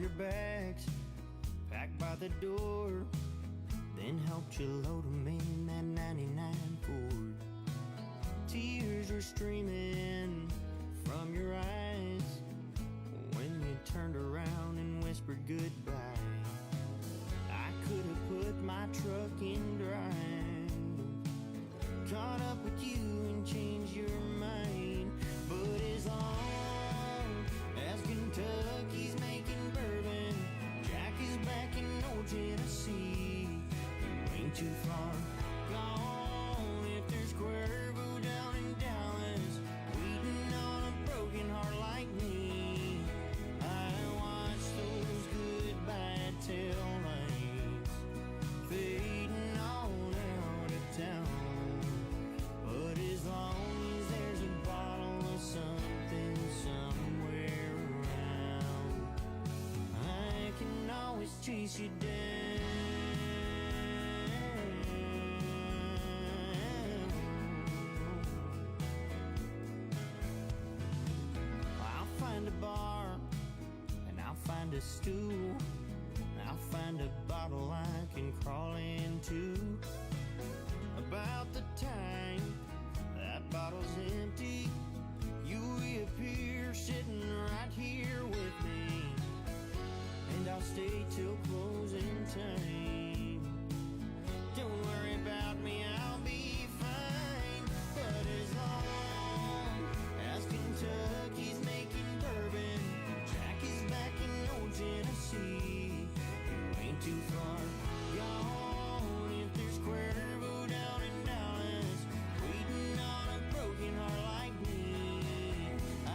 your bags packed by the door, then helped you load them in that 99 Ford. Tears were streaming from your eyes when you turned around and whispered goodbye. I could have put my truck in drive, caught up with you and changed your mind. But as long as Kentucky's making bourbon, Jack is back in old Tennessee, you ain't too far gone. If there's Cuervo down in Dallas, waiting on a broken heart like me, I watch those goodbye tail lights fading on out of town. But as long as there's a bottle of something somewhere around, I can always chase you down. I'll find a bar and I'll find a stool, I'll find a bottle I can crawl into. About the time that bottle's empty, you reappear sitting right here with me, and I'll stay till closing time. Don't worry about me, I'll be fine. But as long as Kentucky's making bourbon, Jack is back in old Tennessee, you ain't too far gone. If there's Cuervo down in Dallas, waiting on a broken heart like me, I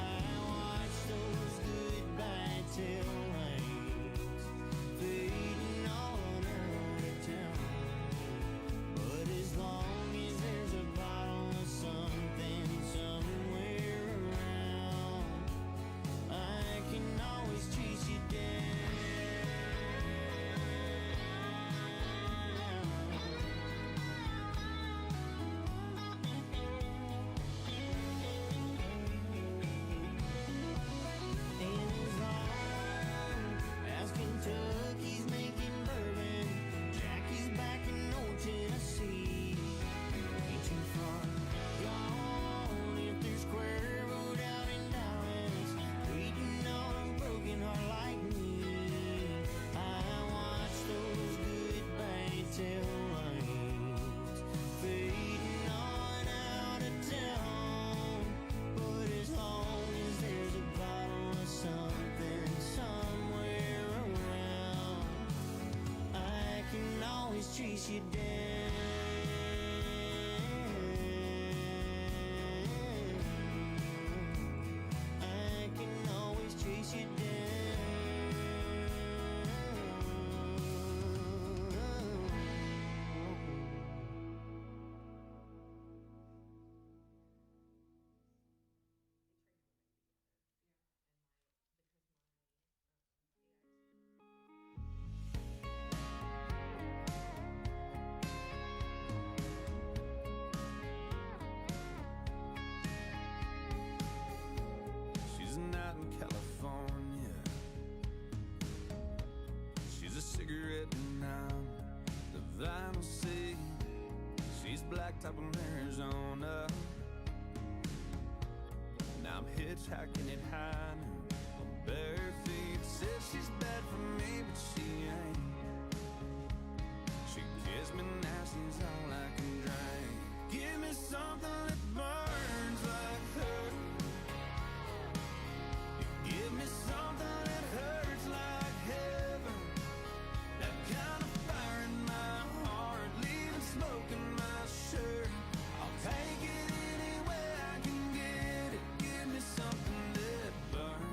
watch those goodbye tail lights fading on out of town. But as long as there's a bottle of something somewhere around, I can always chase you down. And as long as Kentucky's making bourbon, Jack is back in old Tennessee, ain't too far gone. If there's Cuervo down in Dallas, waiting on a broken heart like me, I watch those goodbye tail lights fading on out of town. But as long as there's a bottle of something somewhere around, I can always chase you down. I can always chase you down. She's not in California, she's a cigarette numb, the vinyl sea. She's blacktop in Arizona. Now I'm hitchhiking at high noon on bare feet. Says she's bad for me, but she ain't. She kissed me now, she's all I can drink. Give me something that burns like her. Give me something that hurts like heaven. That kind of fire in my heart, leaving smoke in my shirt. I'll take it any way I can get it. Give me something that burns.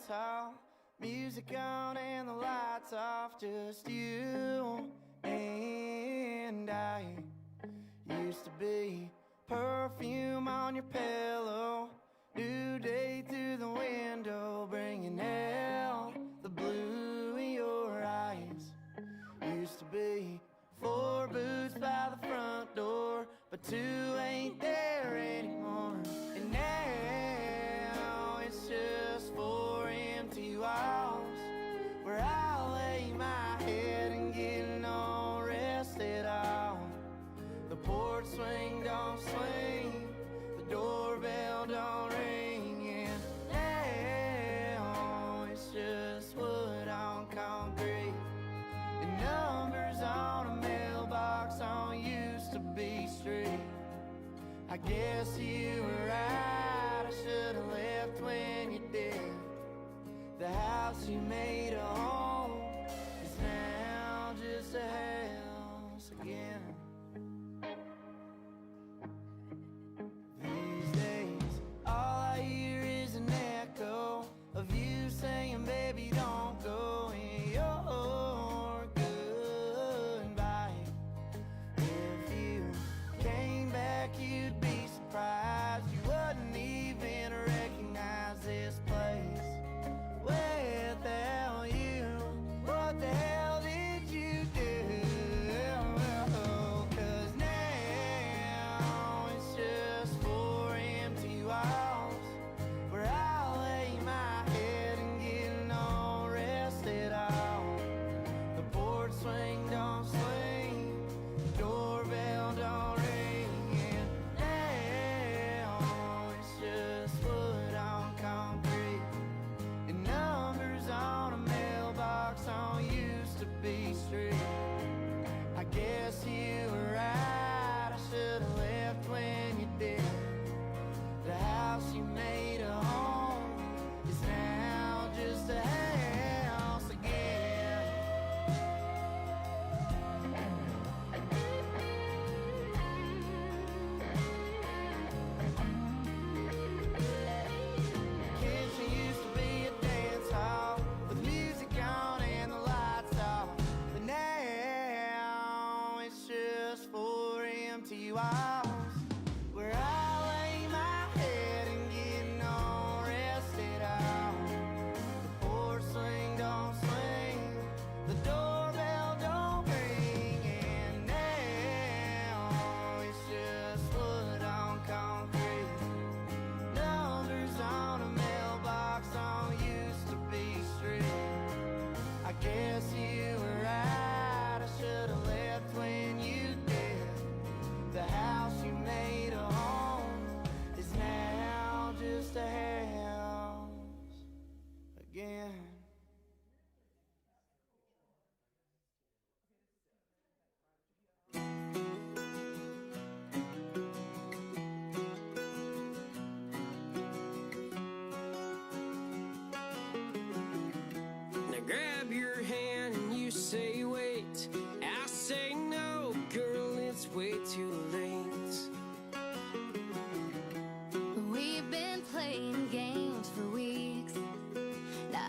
hall, music on and the lights off, just you and I. Used to be perfume on your pillow, new day through the window, bringing out the blue in your eyes. Used to be 4 boots by the front door, but 2 ain't there anymore. And now it's just 4 empty walls, where I lay my head and get no rest at all. The porch swing don't swing, the doorbell don't ring, and now it's just wood on concrete and numbers on a mailbox on used to be street. I guess you were right, I should've left when you did. The house you made a home is now just a house again. These days, all I hear is an echo of you saying, baby, don't go in your goodbye. If you came back, you'd be surprised you wouldn't even recognize this place without you. What the hell did you do? 'Cause now it's just 4 empty walls, where I lay my head and get no rest at all. The porch swing don't swing, the doorbell don't ring, and now it's just wood on concrete and numbers on a mailbox on used to be street. I guess you were right, I should've left when you did. The house you made a home is now just a house again. Kitchen used to be a dance hall with music on and the lights off, but now it's just 4 empty walls, where I lay my head and get no rest at all. The porch swing don't swing, the doorbell don't ring, and now it's just wood on concrete, numbers on a mailbox on used to be street. I guess you were right, I should've left when you did. The house you made a home is now just a house again. Now grab your hand and you say wait. I say no, girl, it's way too late. We've been playing games for weeks. Now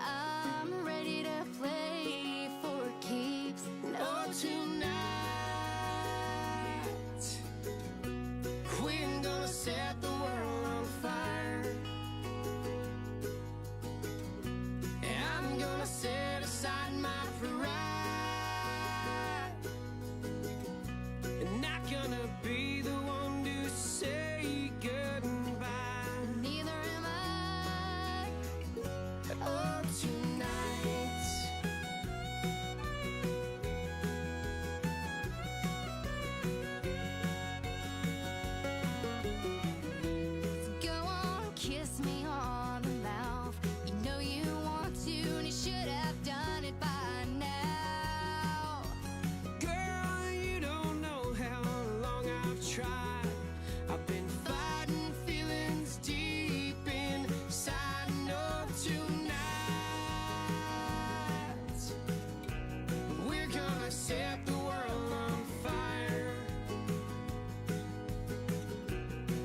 I'm ready to play for keeps. Oh, tonight we're gonna set the world on fire. I'm gonna set aside my pride, and not gonna be the one to say goodbye. Neither am I. Oh, tonight Go on, kiss me on the mouth. You know you want to, and you should have done it by now. girl, you don't know how long I've tried. I've been fighting feelings deep inside. No, tonight we're gonna set the world on fire,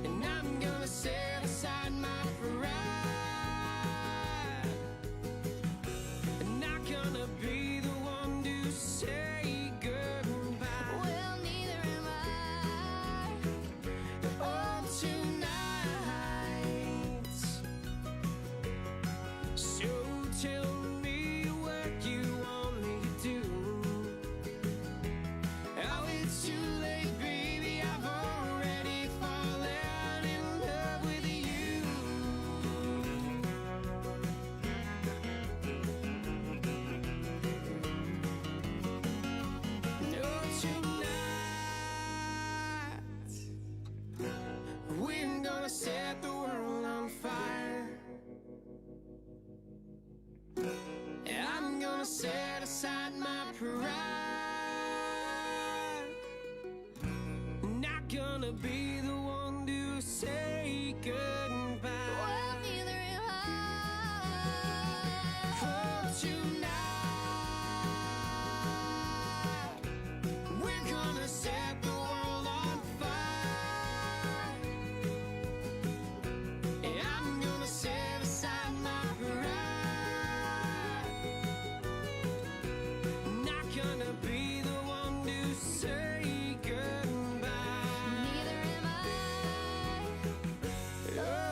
and I'm gonna set aside my pride. gonna be the one to say goodbye. Well, neither am I. For tonight, we're gonna set the world on fire. And I'm gonna set aside my pride. Not gonna be the one to say goodbye. Neither am I. Oh.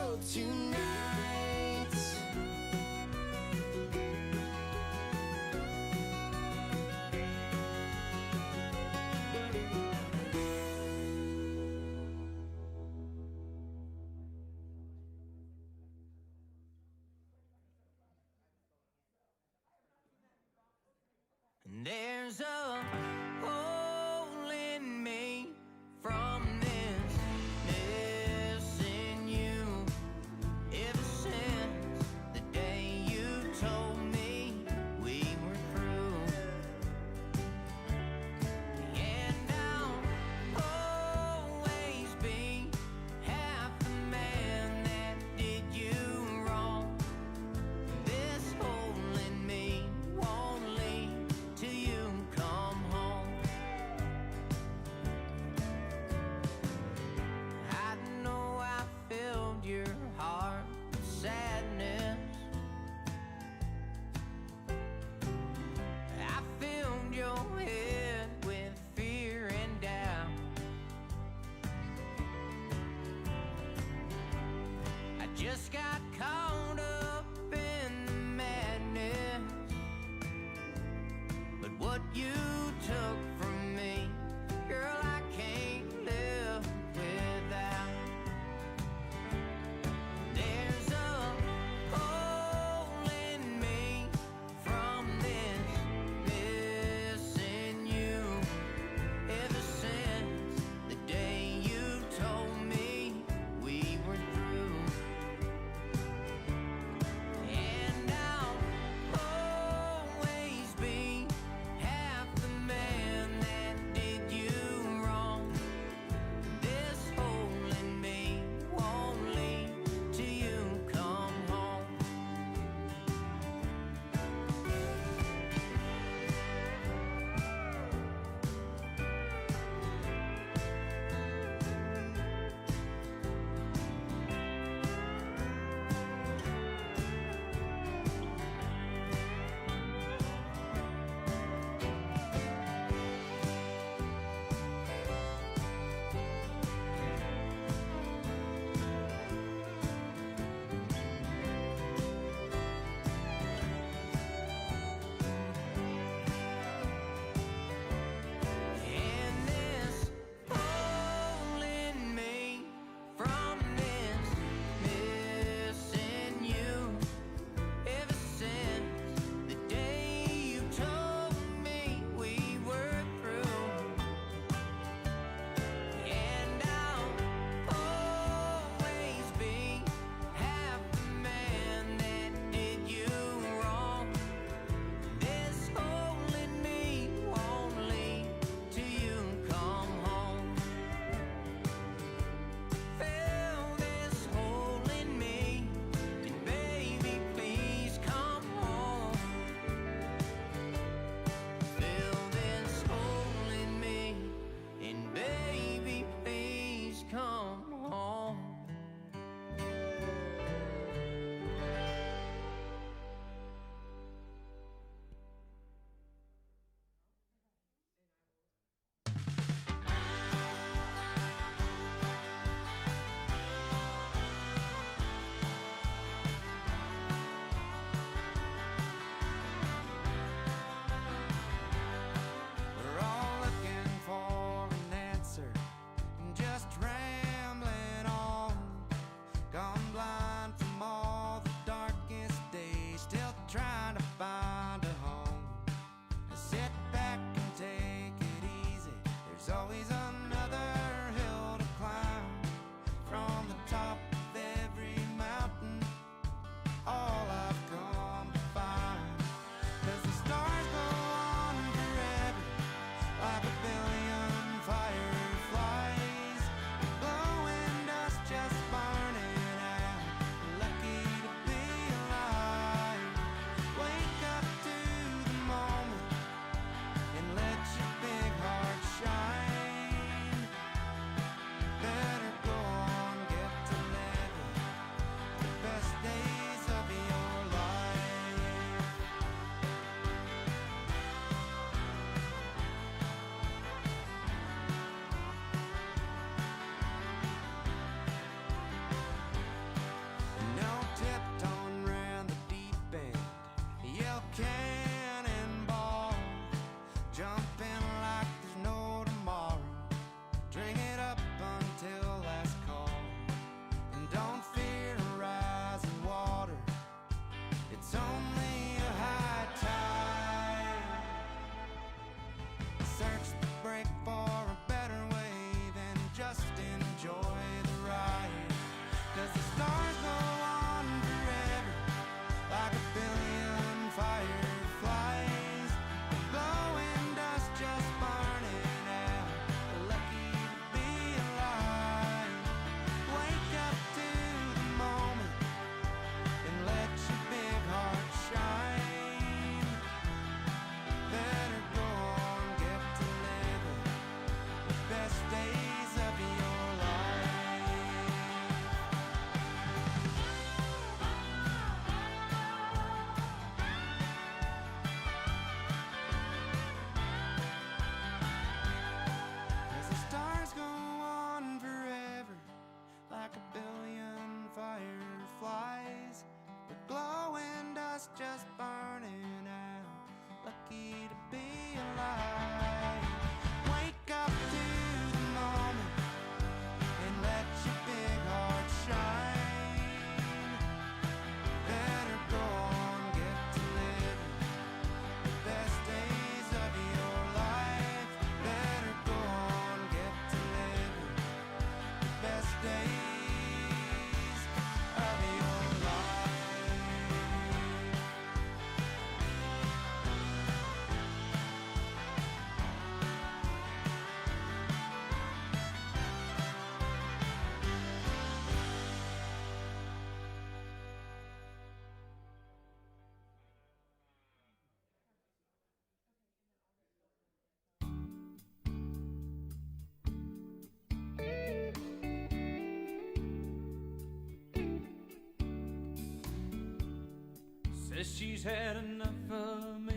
Says she's had enough of me.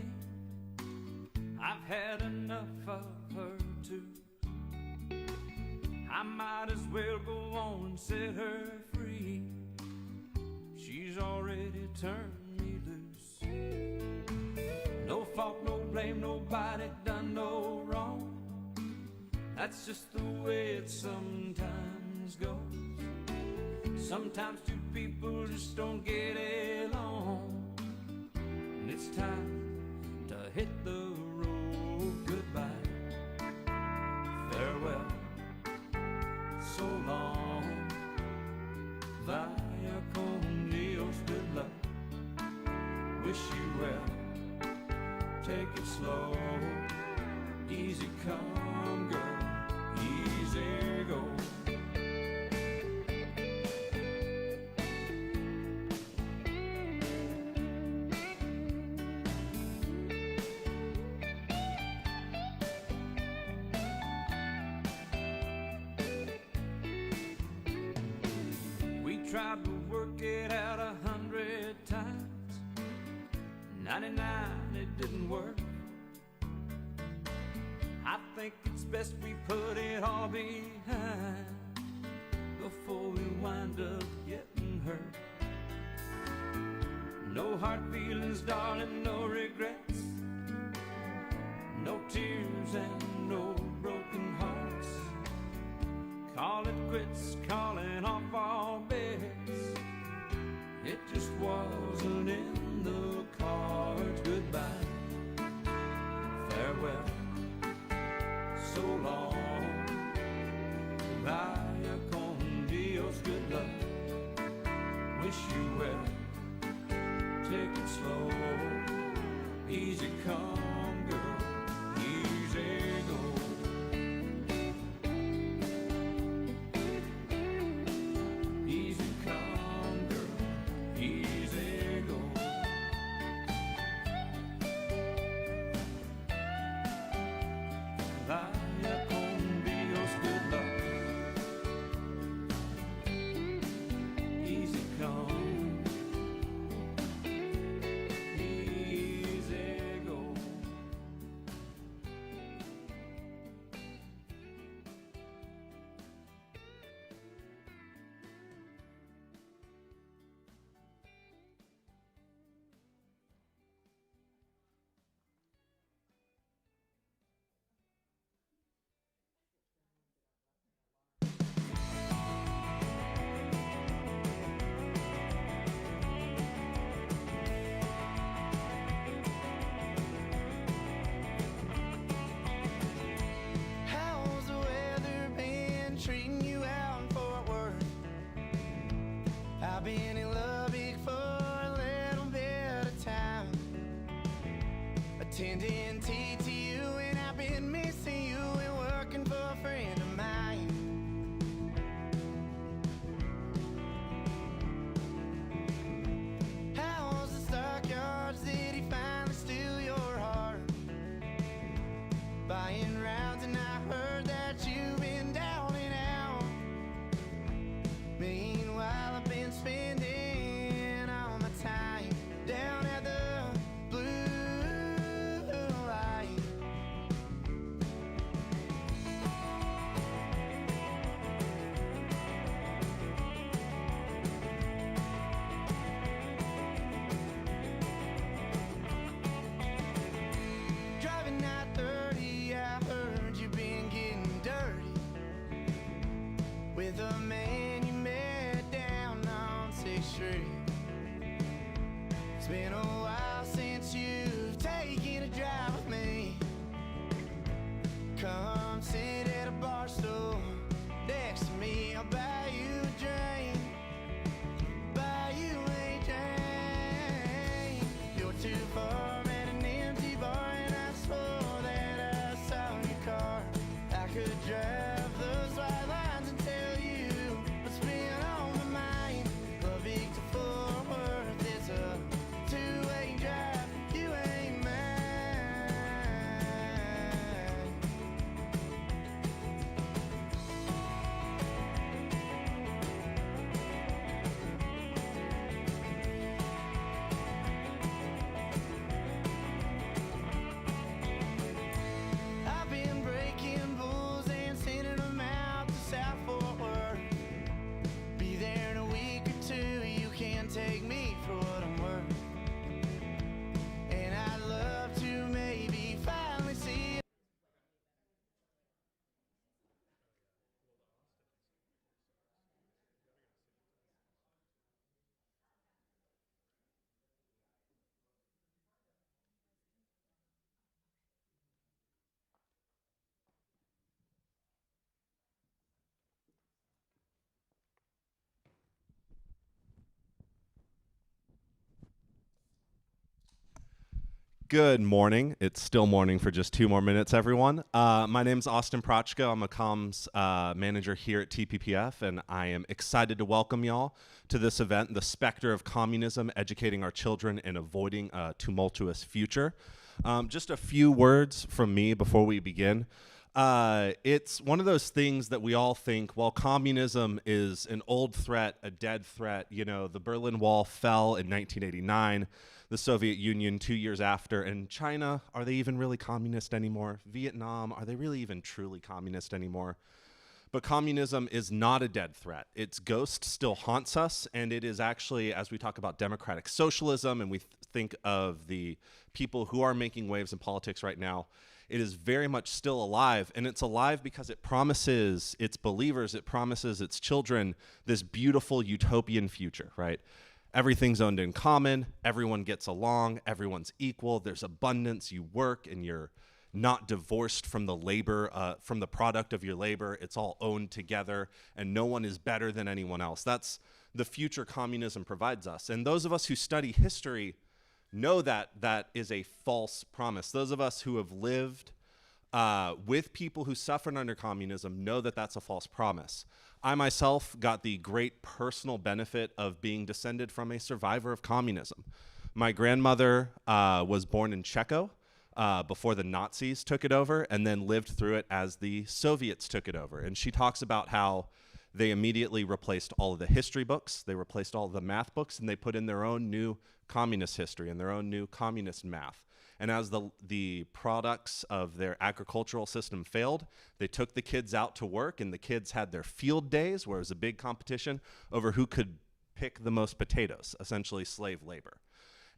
I've had enough of her too. I might as well go on and set her free. She's already turned me loose. No fault, no blame, nobody done no wrong. That's just the way it sometimes goes. Sometimes two people just don't get along, and it's time to hit the road. Goodbye, farewell, so long, vaya con Dios, good luck, wish you well, take it slow, easy come girl, easy go. Tried to work it out 100 times, 99 it didn't work. I think it's best we put it all behind before we wind up getting hurt. No hard feelings, darling, no regrets, no tears and no broken hearts. Call it quits, calling off all bets. It just wasn't in the cards. Goodbye, farewell, so long, vaya con Dios, good luck, wish you well, take it slow, easy come girl, easy go. Attending TTU, and I've been missing you and working for a friend of mine. How was the stockyards? Did he finally steal your heart? Buying rounds, and I heard that you've been down and out. Meanwhile, I've been spending all my time down at the with a man you met down on 6th Street. It's been a while since you've taken a drive with me. Come sit at a bar stool next to me. I'll buy you a drink, buy you a drink. You're too far at an empty bar, and I swore that I saw your car. I could drive those white lines and tell you what's been on my mind. Love Victor Fort Worth is a two-way drive. You ain't mine. Good morning. It's still morning for just 2 more minutes, everyone. My name's Austin Prochko. I'm a comms manager here at TPPF, and I am excited to welcome y'all to this event, The Specter of Communism, Educating Our Children and Avoiding a Tumultuous Future. Just a few words from me before we begin. It's one of those things that we all think, well, communism is an old threat, a dead threat. You know, the Berlin Wall fell in 1989. The Soviet Union 2 years after, and China, are they even really communist anymore? Vietnam, are they really even truly communist anymore? But communism is not a dead threat. Its ghost still haunts us, and it is actually, as we talk about democratic socialism and we think of the people who are making waves in politics right now, it is very much still alive, and it's alive because it promises its believers, it promises its children this beautiful utopian future, right? Everything's owned in common, everyone gets along, everyone's equal, there's abundance, you work and you're not divorced from the labor, from the product of your labor, it's all owned together and no one is better than anyone else. That's the future communism provides us. And those of us who study history know that that is a false promise. Those of us who have lived with people who suffered under communism know that that's a false promise. I myself got the great personal benefit of being descended from a survivor of communism. My grandmother was born in Czechia before the Nazis took it over and then lived through it as the Soviets took it over. And she talks about how they immediately replaced all of the history books, they replaced all of the math books, and they put in their own new communist history and their own new communist math. And as the products of their agricultural system failed, they took the kids out to work, and the kids had their field days where it was a big competition over who could pick the most potatoes, essentially slave labor.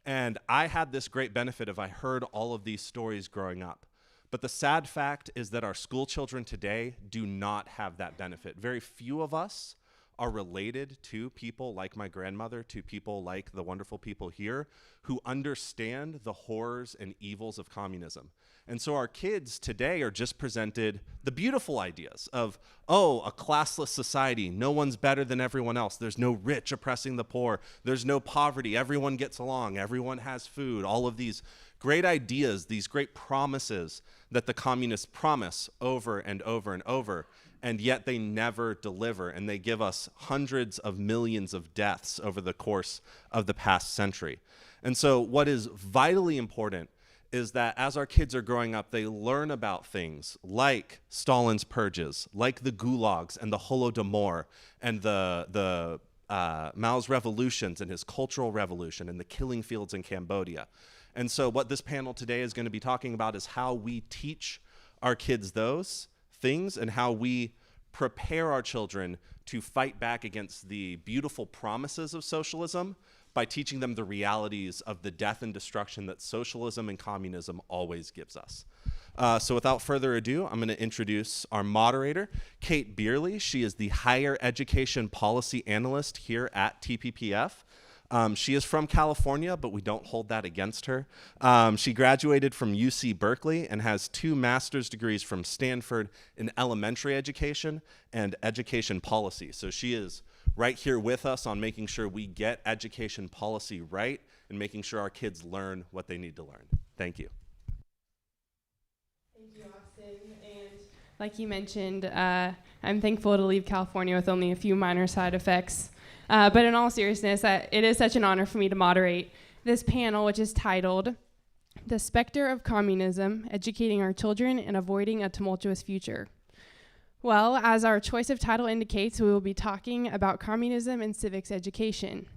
And I had this great benefit of I heard all of these stories growing up. But the sad fact is that our school children today do not have that benefit. Very few of us are related to people like my grandmother, to people like the wonderful people here who understand the horrors and evils of communism. And so our kids today are just presented the beautiful ideas of, oh, a classless society, no one's better than everyone else, there's no rich oppressing the poor, there's no poverty, everyone gets along, everyone has food, all of these great ideas, these great promises that the communists promise over and over and over. And yet they never deliver, and they give us hundreds of millions of deaths over the course of the past century. And so what is vitally important is that as our kids are growing up, they learn about things like Stalin's purges, like the gulags and the Holodomor, and the Mao's revolutions and his cultural revolution and the killing fields in Cambodia. And so what this panel today is going to be talking about is how we teach our kids those things and how we prepare our children to fight back against the beautiful promises of socialism by teaching them the realities of the death and destruction that socialism and communism always gives us. So without further ado, I'm going to introduce our moderator, Kate Beerley. She is the Higher Education Policy Analyst here at TPPF. She is from California, but we don't hold that against her. She graduated from UC Berkeley and has 2 master's degrees from Stanford in elementary education and education policy. So she is right here with us on making sure we get education policy right and making sure our kids learn what they need to learn. Thank you. Thank you, Austin. And like you mentioned, I'm thankful to leave California with only a few minor side effects. But in all seriousness, it is such an honor for me to moderate this panel, which is titled The Specter of Communism, Educating Our Children and Avoiding a Tumultuous Future. Well, as our choice of title indicates, we will be talking about communism and civics education.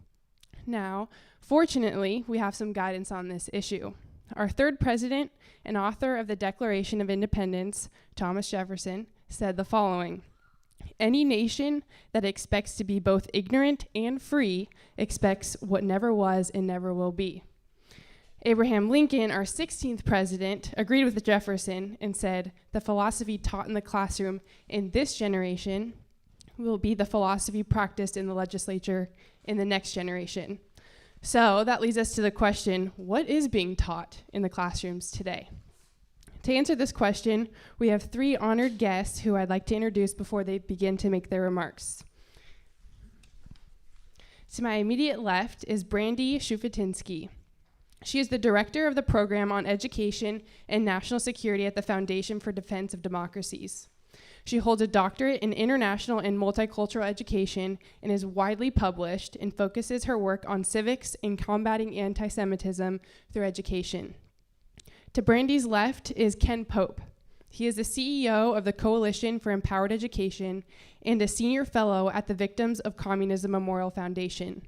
Now, fortunately, we have some guidance on this issue. Our third president and author of the Declaration of Independence, Thomas Jefferson, said the following: "Any nation that expects to be both ignorant and free expects what never was and never will be." Abraham Lincoln, our 16th president, agreed with Jefferson and said, "The philosophy taught in the classroom in this generation will be the philosophy practiced in the legislature in the next generation." So that leads us to the question, what is being taught in the classrooms today? To answer this question, we have 3 honored guests who I'd like to introduce before they begin to make their remarks. To my immediate left is Brandy Shufutinsky. She is the director of the program on education and national security at the Foundation for Defense of Democracies. She holds a doctorate in international and multicultural education and is widely published and focuses her work on civics and combating anti-Semitism through education. To Brandy's left is Ken Pope. He is the CEO of the Coalition for Empowered Education and a senior fellow at the Victims of Communism Memorial Foundation.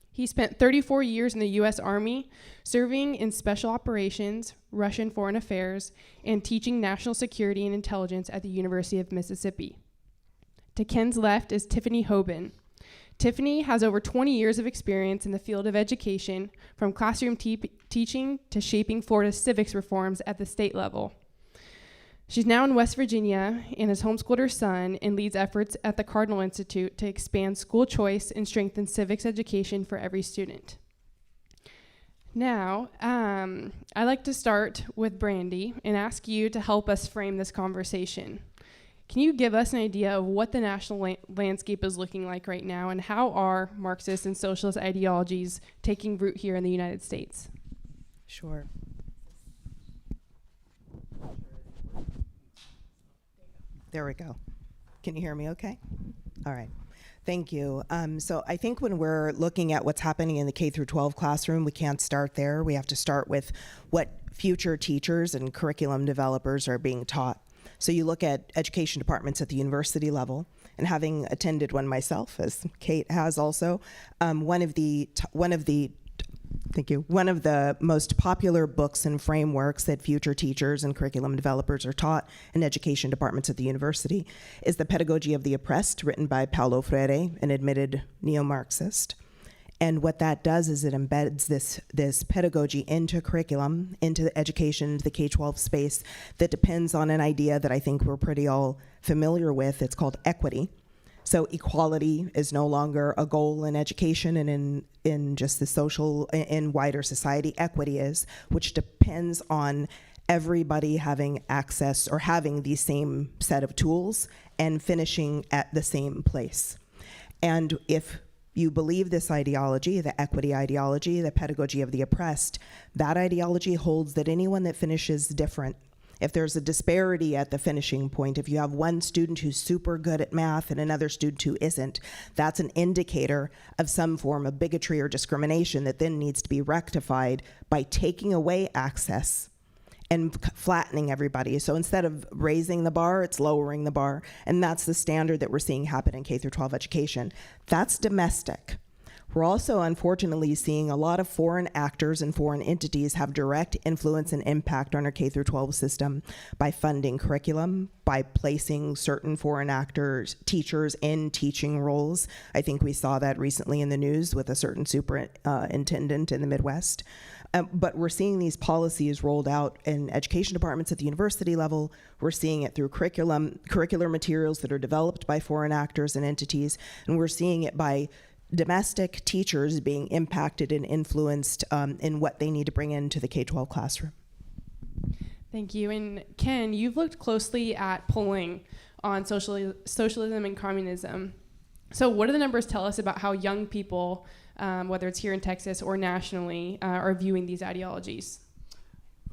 He spent 34 years in the U.S. Army, serving in special operations, Russian foreign affairs, and teaching national security and intelligence at the University of Mississippi. To Ken's left is Tiffany Hoban. Tiffany has over 20 years of experience in the field of education, from classroom teaching to shaping Florida's civics reforms at the state level. She's now in West Virginia and has homeschooled her son and leads efforts at the Cardinal Institute to expand school choice and strengthen civics education for every student. Now, I'd like to start with Brandy and ask you to help us frame this conversation. Can you give us an idea of what the national landscape is looking like right now, and how are Marxist and socialist ideologies taking root here in the United States? Sure. There we go. Can you hear me okay? All right. Thank you. So I think when we're looking at what's happening in the K through 12 classroom, we can't start there. We have to start with what future teachers and curriculum developers are being taught. So you look at education departments at the university level, and having attended one myself, as Kate has also, one of the most popular books and frameworks that future teachers and curriculum developers are taught in education departments at the university is The Pedagogy of the Oppressed, written by Paulo Freire, an admitted neo-Marxist. And what that does is it embeds this pedagogy into curriculum, into the education, into the K-12 space that depends on an idea that I think we're pretty all familiar with. It's called equity. So equality is no longer a goal in education and in just the social, in wider society. Equity is, which depends on everybody having access or having the same set of tools and finishing at the same place. And if you believe this ideology, the equity ideology, the pedagogy of the oppressed, that ideology holds that anyone that finishes different, if there's a disparity at the finishing point, if you have one student who's super good at math and another student who isn't, that's an indicator of some form of bigotry or discrimination that then needs to be rectified by taking away access and flattening everybody. So instead of raising the bar, it's lowering the bar. And that's the standard that we're seeing happen in K through 12 education. That's domestic. We're also unfortunately seeing a lot of foreign actors and foreign entities have direct influence and impact on our K through 12 system by funding curriculum, by placing certain foreign actors, teachers in teaching roles. I think we saw that recently in the news with a certain superintendent in the Midwest. But we're seeing these policies rolled out in education departments at the university level. We're seeing it through curricular materials that are developed by foreign actors and entities, and we're seeing it by domestic teachers being impacted and influenced in what they need to bring into the K-12 classroom. Thank you. And Ken, you've looked closely at polling on socialism and communism. So what do the numbers tell us about how young people, whether it's here in Texas or nationally, are viewing these ideologies?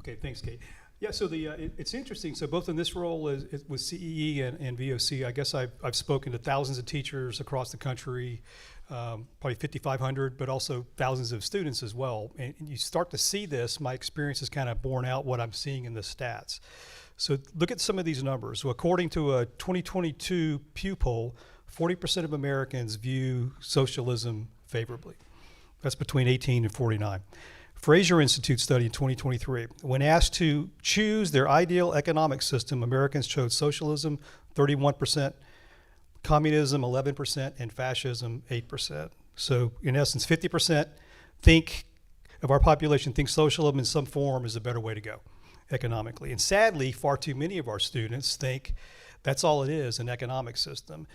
Okay, thanks, Kate. Yeah, so it's interesting. So both in this role with CEE and VOC, I guess I've spoken to thousands of teachers across the country, probably 5,500, but also thousands of students as well. And you start to see this. My experience has kind of borne out what I'm seeing in the stats. So look at some of these numbers. So according to a 2022 Pew poll, 40% of Americans view socialism favorably. That's between 18 and 49. Fraser Institute study in 2023. When asked to choose their ideal economic system, Americans chose socialism, 31%, communism, 11%, and fascism, 8%. So in essence, 50% of our population thinks socialism in some form is a better way to go economically. And sadly, far too many of our students think that's all it is, an economic system.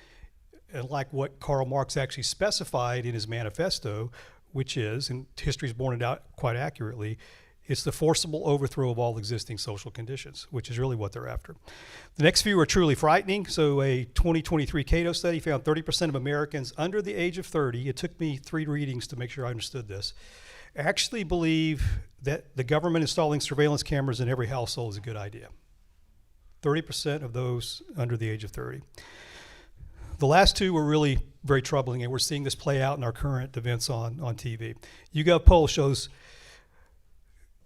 And like what Karl Marx actually specified in his manifesto, which is, and history's borne it out quite accurately, it's the forcible overthrow of all existing social conditions, which is really what they're after. The next few are truly frightening. So a 2023 Cato study found 30% of Americans under the age of 30, it took me 3 readings to make sure I understood this, actually believe that the government installing surveillance cameras in every household is a good idea. 30% of those under the age of 30. The last two were really very troubling, and we're seeing this play out in our current events on TV. YouGov poll shows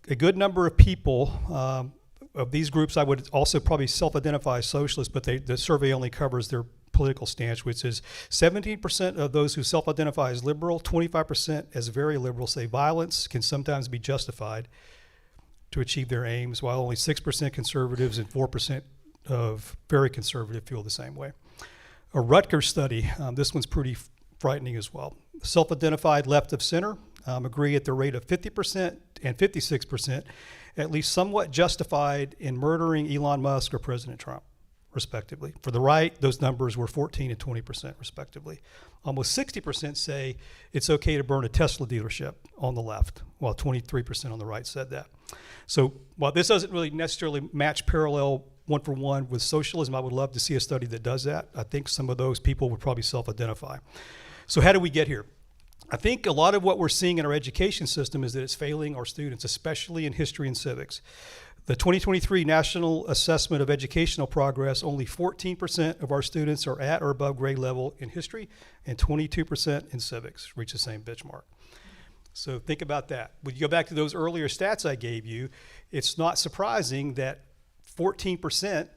a good number of people, of these groups I would also probably self-identify as socialists, but the survey only covers their political stance, which is 17% of those who self-identify as liberal, 25% as very liberal say violence can sometimes be justified to achieve their aims, while only 6% conservatives and 4% of very conservative feel the same way. A Rutgers study, this one's pretty frightening as well. Self-identified left of center agree at the rate of 50% and 56%, at least somewhat justified in murdering Elon Musk or President Trump, respectively. For the right, those numbers were 14 and 20%, respectively. Almost 60% say it's okay to burn a Tesla dealership on the left, while 23% on the right said that. So while this doesn't really necessarily match parallel one-for-one with socialism, I would love to see a study that does that. I think some of those people would probably self-identify. So how did we get here? I think a lot of what we're seeing in our education system is that it's failing our students, especially in history and civics. The 2023 National Assessment of Educational Progress, only 14% of our students are at or above grade level in history, and 22% in civics reach the same benchmark. So think about that. When you go back to those earlier stats I gave you, it's not surprising that 14%,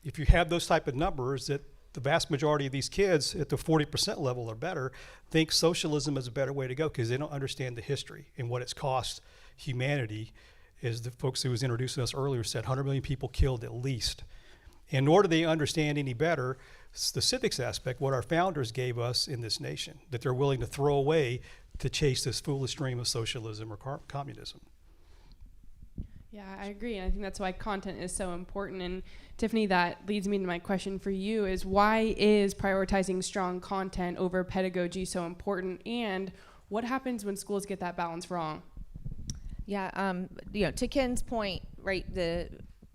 if you have those type of numbers, that the vast majority of these kids at the 40% level or better think socialism is a better way to go because they don't understand the history and what it's cost humanity. As the folks who was introducing us earlier said, 100 million people killed at least. And nor do they understand any better the civics aspect, what our founders gave us in this nation, that they're willing to throw away to chase this foolish dream of socialism or communism. Yeah, I agree. And I think that's why content is so important. And Tiffany, that leads me to my question for you is why is prioritizing strong content over pedagogy so important? And what happens when schools get that balance wrong? Yeah, to Ken's point, right,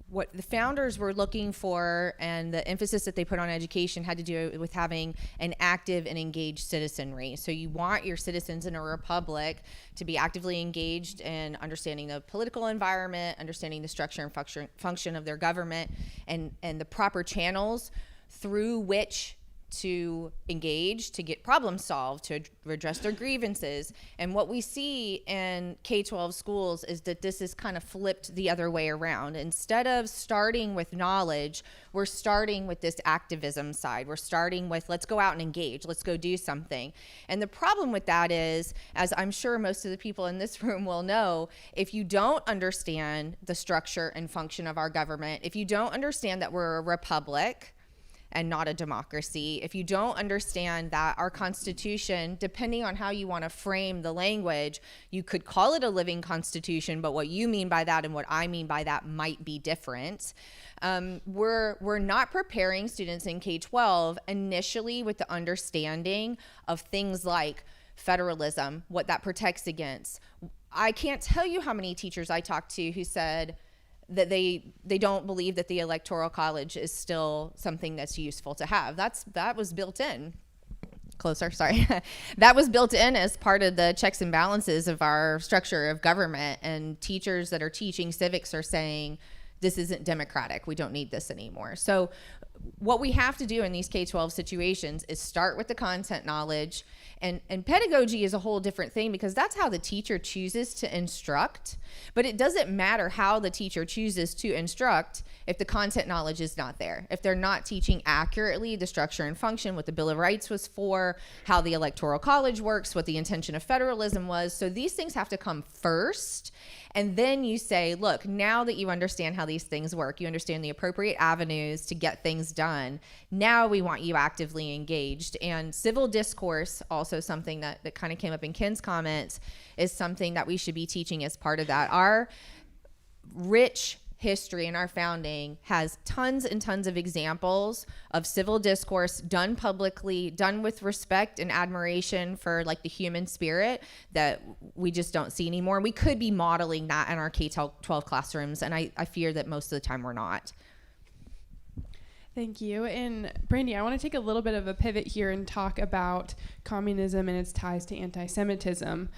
what the founders were looking for and the emphasis that they put on education had to do with having an active and engaged citizenry. So you want your citizens in a republic to be actively engaged in understanding the political environment, understanding the structure and function of their government, and the proper channels through which to engage, to get problems solved, to redress their grievances. And what we see in K-12 schools is that this is kind of flipped the other way around. Instead of starting with knowledge, we're starting with this activism side. We're starting with, let's go out and engage, let's go do something. And the problem with that is, as I'm sure most of the people in this room will know, if you don't understand the structure and function of our government, if you don't understand that we're a republic, and not a democracy, if you don't understand that our Constitution, depending on how you want to frame the language, you could call it a living Constitution, but what you mean by that and what I mean by that might be different. We're not preparing students in K-12 initially with the understanding of things like federalism, what that protects against. I can't tell you how many teachers I talked to who said that they don't believe that the Electoral College is still something that's useful to have. That was built in. Closer, sorry. That was built in as part of the checks and balances of our structure of government, and teachers that are teaching civics are saying, this isn't democratic, we don't need this anymore. So what we have to do in these K-12 situations is start with the content knowledge, and pedagogy is a whole different thing because that's how the teacher chooses to instruct, but it doesn't matter how the teacher chooses to instruct if the content knowledge is not there. If they're not teaching accurately the structure and function, what the Bill of Rights was for, how the Electoral College works, what the intention of federalism was. So these things have to come first. And then you say, look, now that you understand how these things work, you understand the appropriate avenues to get things done, now we want you actively engaged. And civil discourse, also something that kind of came up in Ken's comments, is something that we should be teaching as part of that. Our rich history in our founding has tons and tons of examples of civil discourse done publicly, done with respect and admiration for like the human spirit that we just don't see anymore. We could be modeling that in our K-12 classrooms, and I fear that most of the time we're not. Thank you. And Brandy, I want to take a little bit of a pivot here and talk about communism and its ties to anti-Semitism,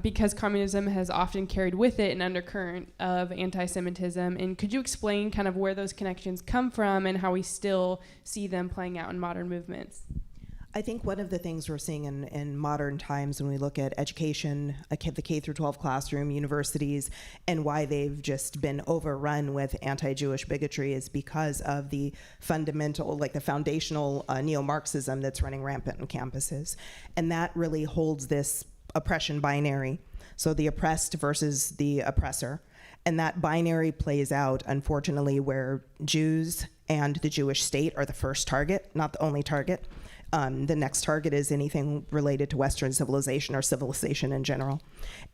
because communism has often carried with it an undercurrent of anti-Semitism. And could you explain kind of where those connections come from and how we still see them playing out in modern movements? I think one of the things we're seeing in modern times when we look at education, the K through 12 classroom, universities, and why they've just been overrun with anti-Jewish bigotry is because of the fundamental, like the foundational neo-Marxism that's running rampant on campuses. And that really holds this oppression binary. So the oppressed versus the oppressor. And that binary plays out, unfortunately, where Jews and the Jewish state are the first target, not the only target. The next target is anything related to Western civilization or civilization in general.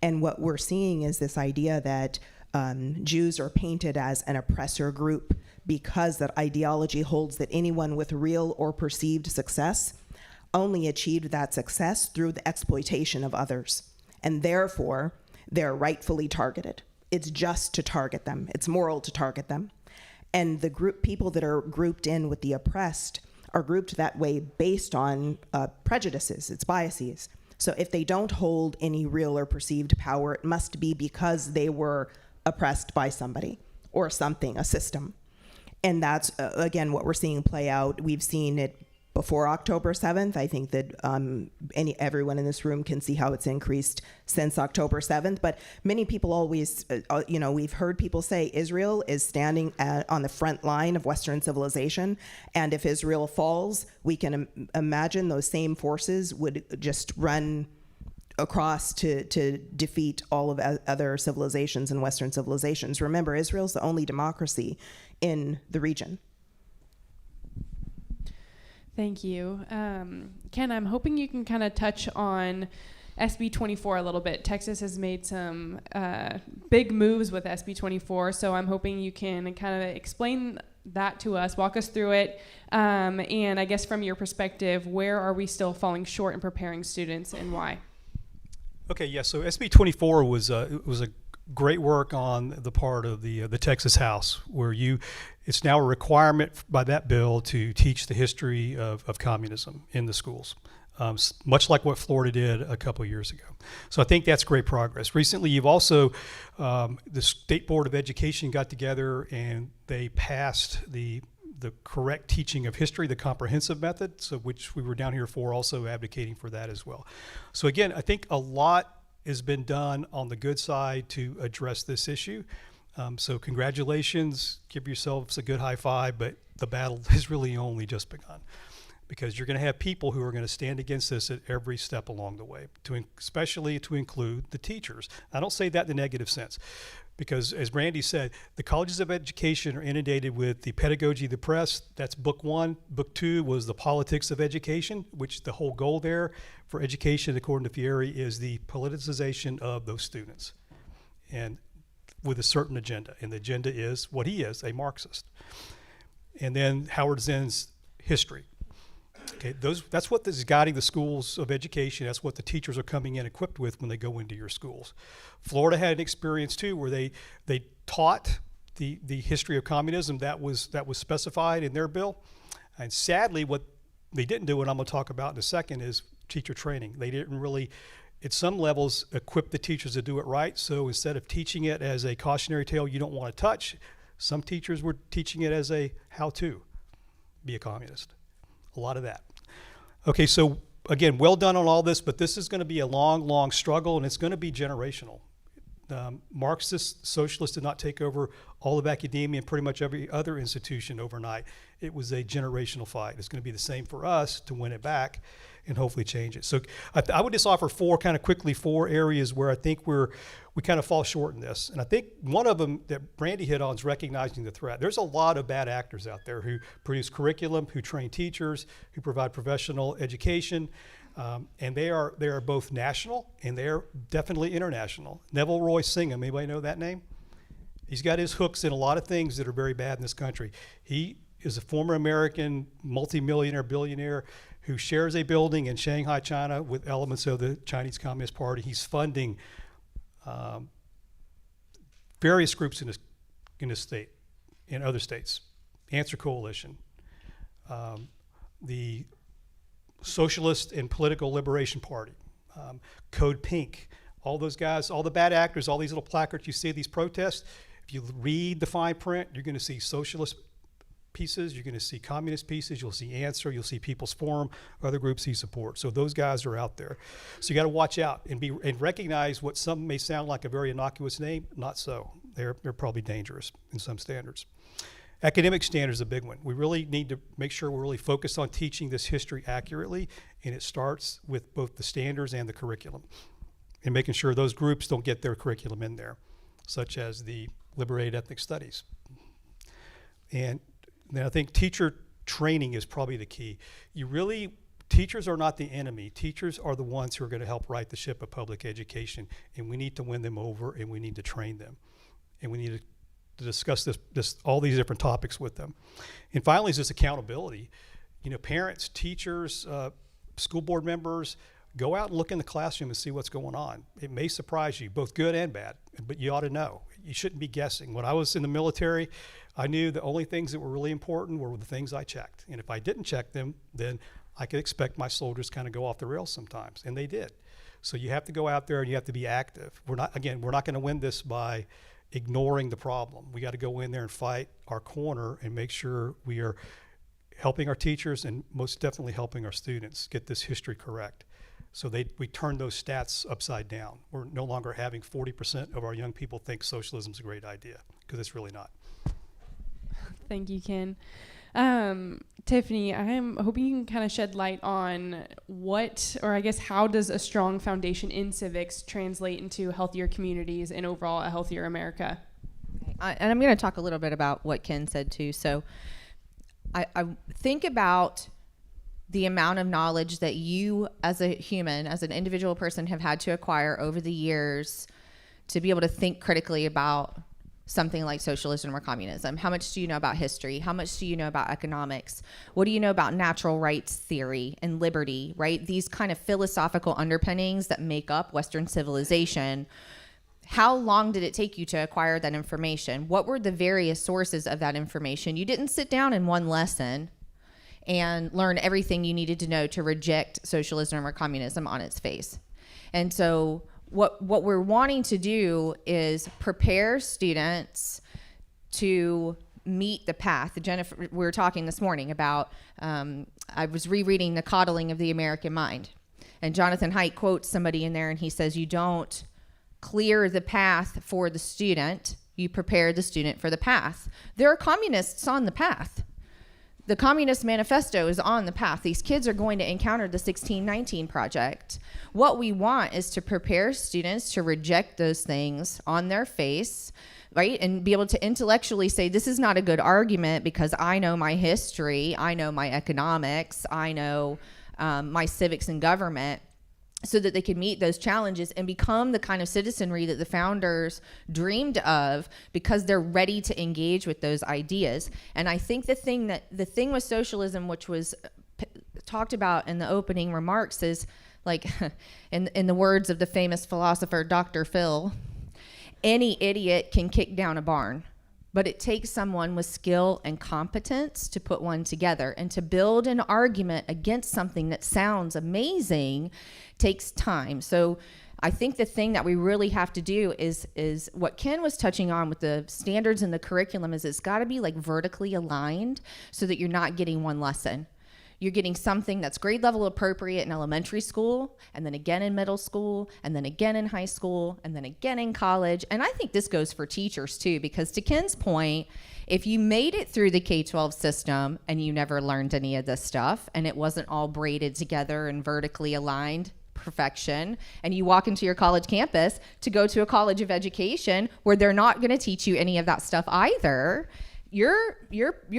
And what we're seeing is this idea that Jews are painted as an oppressor group because that ideology holds that anyone with real or perceived success only achieved that success through the exploitation of others. And therefore, they're rightfully targeted. It's just to target them. It's moral to target them. And the people that are grouped in with the oppressed are grouped that way based on prejudices, it's biases. So if they don't hold any real or perceived power, it must be because they were oppressed by somebody or something, a system. And that's, again, what we're seeing play out. We've seen it before October 7th. I think that everyone in this room can see how it's increased since October 7th. But many people always, we've heard people say Israel is standing on the front line of Western civilization. And if Israel falls, we can imagine those same forces would just run across to defeat all of other civilizations and Western civilizations. Remember, Israel's the only democracy in the region. Thank you. Ken, I'm hoping you can kind of touch on SB 24 a little bit. Texas has made some big moves with SB 24, so I'm hoping you can kind of explain that to us, walk us through it, and I guess from your perspective, where are we still falling short in preparing students and why? Okay, yeah, so SB 24 was a great work on the part of the Texas House, where it's now a requirement by that bill to teach the history of communism in the schools, much like what Florida did a couple years ago. So I think that's great progress. Recently, you've also, the State Board of Education got together and they passed the correct teaching of history, the comprehensive method, so which we were down here for, also advocating for that as well. So again, I think a lot has been done on the good side to address this issue. So congratulations, give yourselves a good high five, but the battle has really only just begun, because you're going to have people who are going to stand against this at every step along the way, especially to include the teachers. I don't say that in a negative sense, because as Randy said, the colleges of education are inundated with the pedagogy of the press. That's book one. Book two was the politics of education, which the whole goal there for education, according to Fieri, is the politicization of those students, and with a certain agenda. And the agenda is what he is, a Marxist. And then Howard Zinn's history. Okay, that's what is guiding the schools of education. That's what the teachers are coming in equipped with when they go into your schools. Florida had an experience too, where they taught the history of communism that was specified in their bill. And sadly, what they didn't do, and I'm going to talk about in a second, is teacher training. They didn't really, at some levels, equip the teachers to do it right. So instead of teaching it as a cautionary tale you don't want to touch, some teachers were teaching it as a how-to be a communist. A lot of that. Okay, so again, well done on all this, but this is going to be a long, long struggle, and it's going to be generational. Marxist socialists did not take over all of academia and pretty much every other institution overnight. It was a generational fight. It's going to be the same for us to win it back and hopefully change it. So I would just offer four areas where I think we kind of fall short in this. And I think one of them that Brandy hit on is recognizing the threat. There's a lot of bad actors out there who produce curriculum, who train teachers, who provide professional education, and they are both national and they are definitely international. Neville Roy Singham, anybody know that name? He's got his hooks in a lot of things that are very bad in this country. He is a former American multimillionaire, billionaire, who shares a building in Shanghai, China with elements of the Chinese Communist Party. He's funding various groups in this state, in other states. Answer Coalition, the Socialist and Political Liberation Party, Code Pink, all those guys, all the bad actors, all these little placards you see at these protests. If you read the fine print, you're going to see socialist pieces, you're going to see communist pieces, you'll see Answer, you'll see People's Forum, other groups he supports. So those guys are out there. So you got to watch out and recognize what some may sound like a very innocuous name. Not so. They're probably dangerous in some standards. Academic standards is a big one. We really need to make sure we're really focused on teaching this history accurately, and it starts with both the standards and the curriculum, and making sure those groups don't get their curriculum in there, such as the liberated ethnic studies. And then I think teacher training is probably the key. Teachers are not the enemy. Teachers are the ones who are going to help right the ship of public education, and we need to win them over, and we need to train them, and we need to discuss all these different topics with them. And finally is this accountability. Parents, teachers, school board members, go out and look in the classroom and see what's going on. It may surprise you, both good and bad, but you ought to know. You shouldn't be guessing. When I was in the military, I knew the only things that were really important were the things I checked. And if I didn't check them, then I could expect my soldiers kind of go off the rails sometimes, and they did. So you have to go out there and you have to be active. We're not going to win this by ignoring the problem. We got to go in there and fight our corner and make sure we are helping our teachers and most definitely helping our students get this history correct. So we turn those stats upside down. We're no longer having 40% of our young people think socialism is a great idea, because it's really not. Thank you, Ken. Tiffany, I'm hoping you can kind of shed light on how does a strong foundation in civics translate into healthier communities and overall a healthier America? And I'm going to talk a little bit about what Ken said too. So I think about the amount of knowledge that you as a human, as an individual person, have had to acquire over the years to be able to think critically about something like socialism or communism. How much do you know about history? How much do you know about economics? What do you know about natural rights theory and liberty, right? These kind of philosophical underpinnings that make up Western civilization. How long did it take you to acquire that information? What were the various sources of that information? You didn't sit down in one lesson and learn everything you needed to know to reject socialism or communism on its face. And so what we're wanting to do is prepare students to meet the path. Jennifer, we were talking this morning about, I was rereading The Coddling of the American Mind. And Jonathan Haidt quotes somebody in there, and he says, you don't clear the path for the student, you prepare the student for the path. There are communists on the path. The Communist Manifesto is on the path. These kids are going to encounter the 1619 Project. What we want is to prepare students to reject those things on their face, right? And be able to intellectually say, this is not a good argument because I know my history, I know my economics, I know my civics and government, so that they can meet those challenges and become the kind of citizenry that the founders dreamed of, because they're ready to engage with those ideas. And I think the thing with socialism, which was talked about in the opening remarks, is like, in the words of the famous philosopher Dr. Phil, any idiot can kick down a barn, but it takes someone with skill and competence to put one together. And to build an argument against something that sounds amazing takes time. So I think the thing that we really have to do is what Ken was touching on with the standards and the curriculum, is it's got to be like vertically aligned so that you're not getting one lesson. You're getting something that's grade level appropriate in elementary school, and then again in middle school, and then again in high school, and then again in college. And I think this goes for teachers too, because to Ken's point, if you made it through the K-12 system and you never learned any of this stuff, and it wasn't all braided together and vertically aligned perfection, and you walk into your college campus to go to a college of education where they're not going to teach you any of that stuff either, you're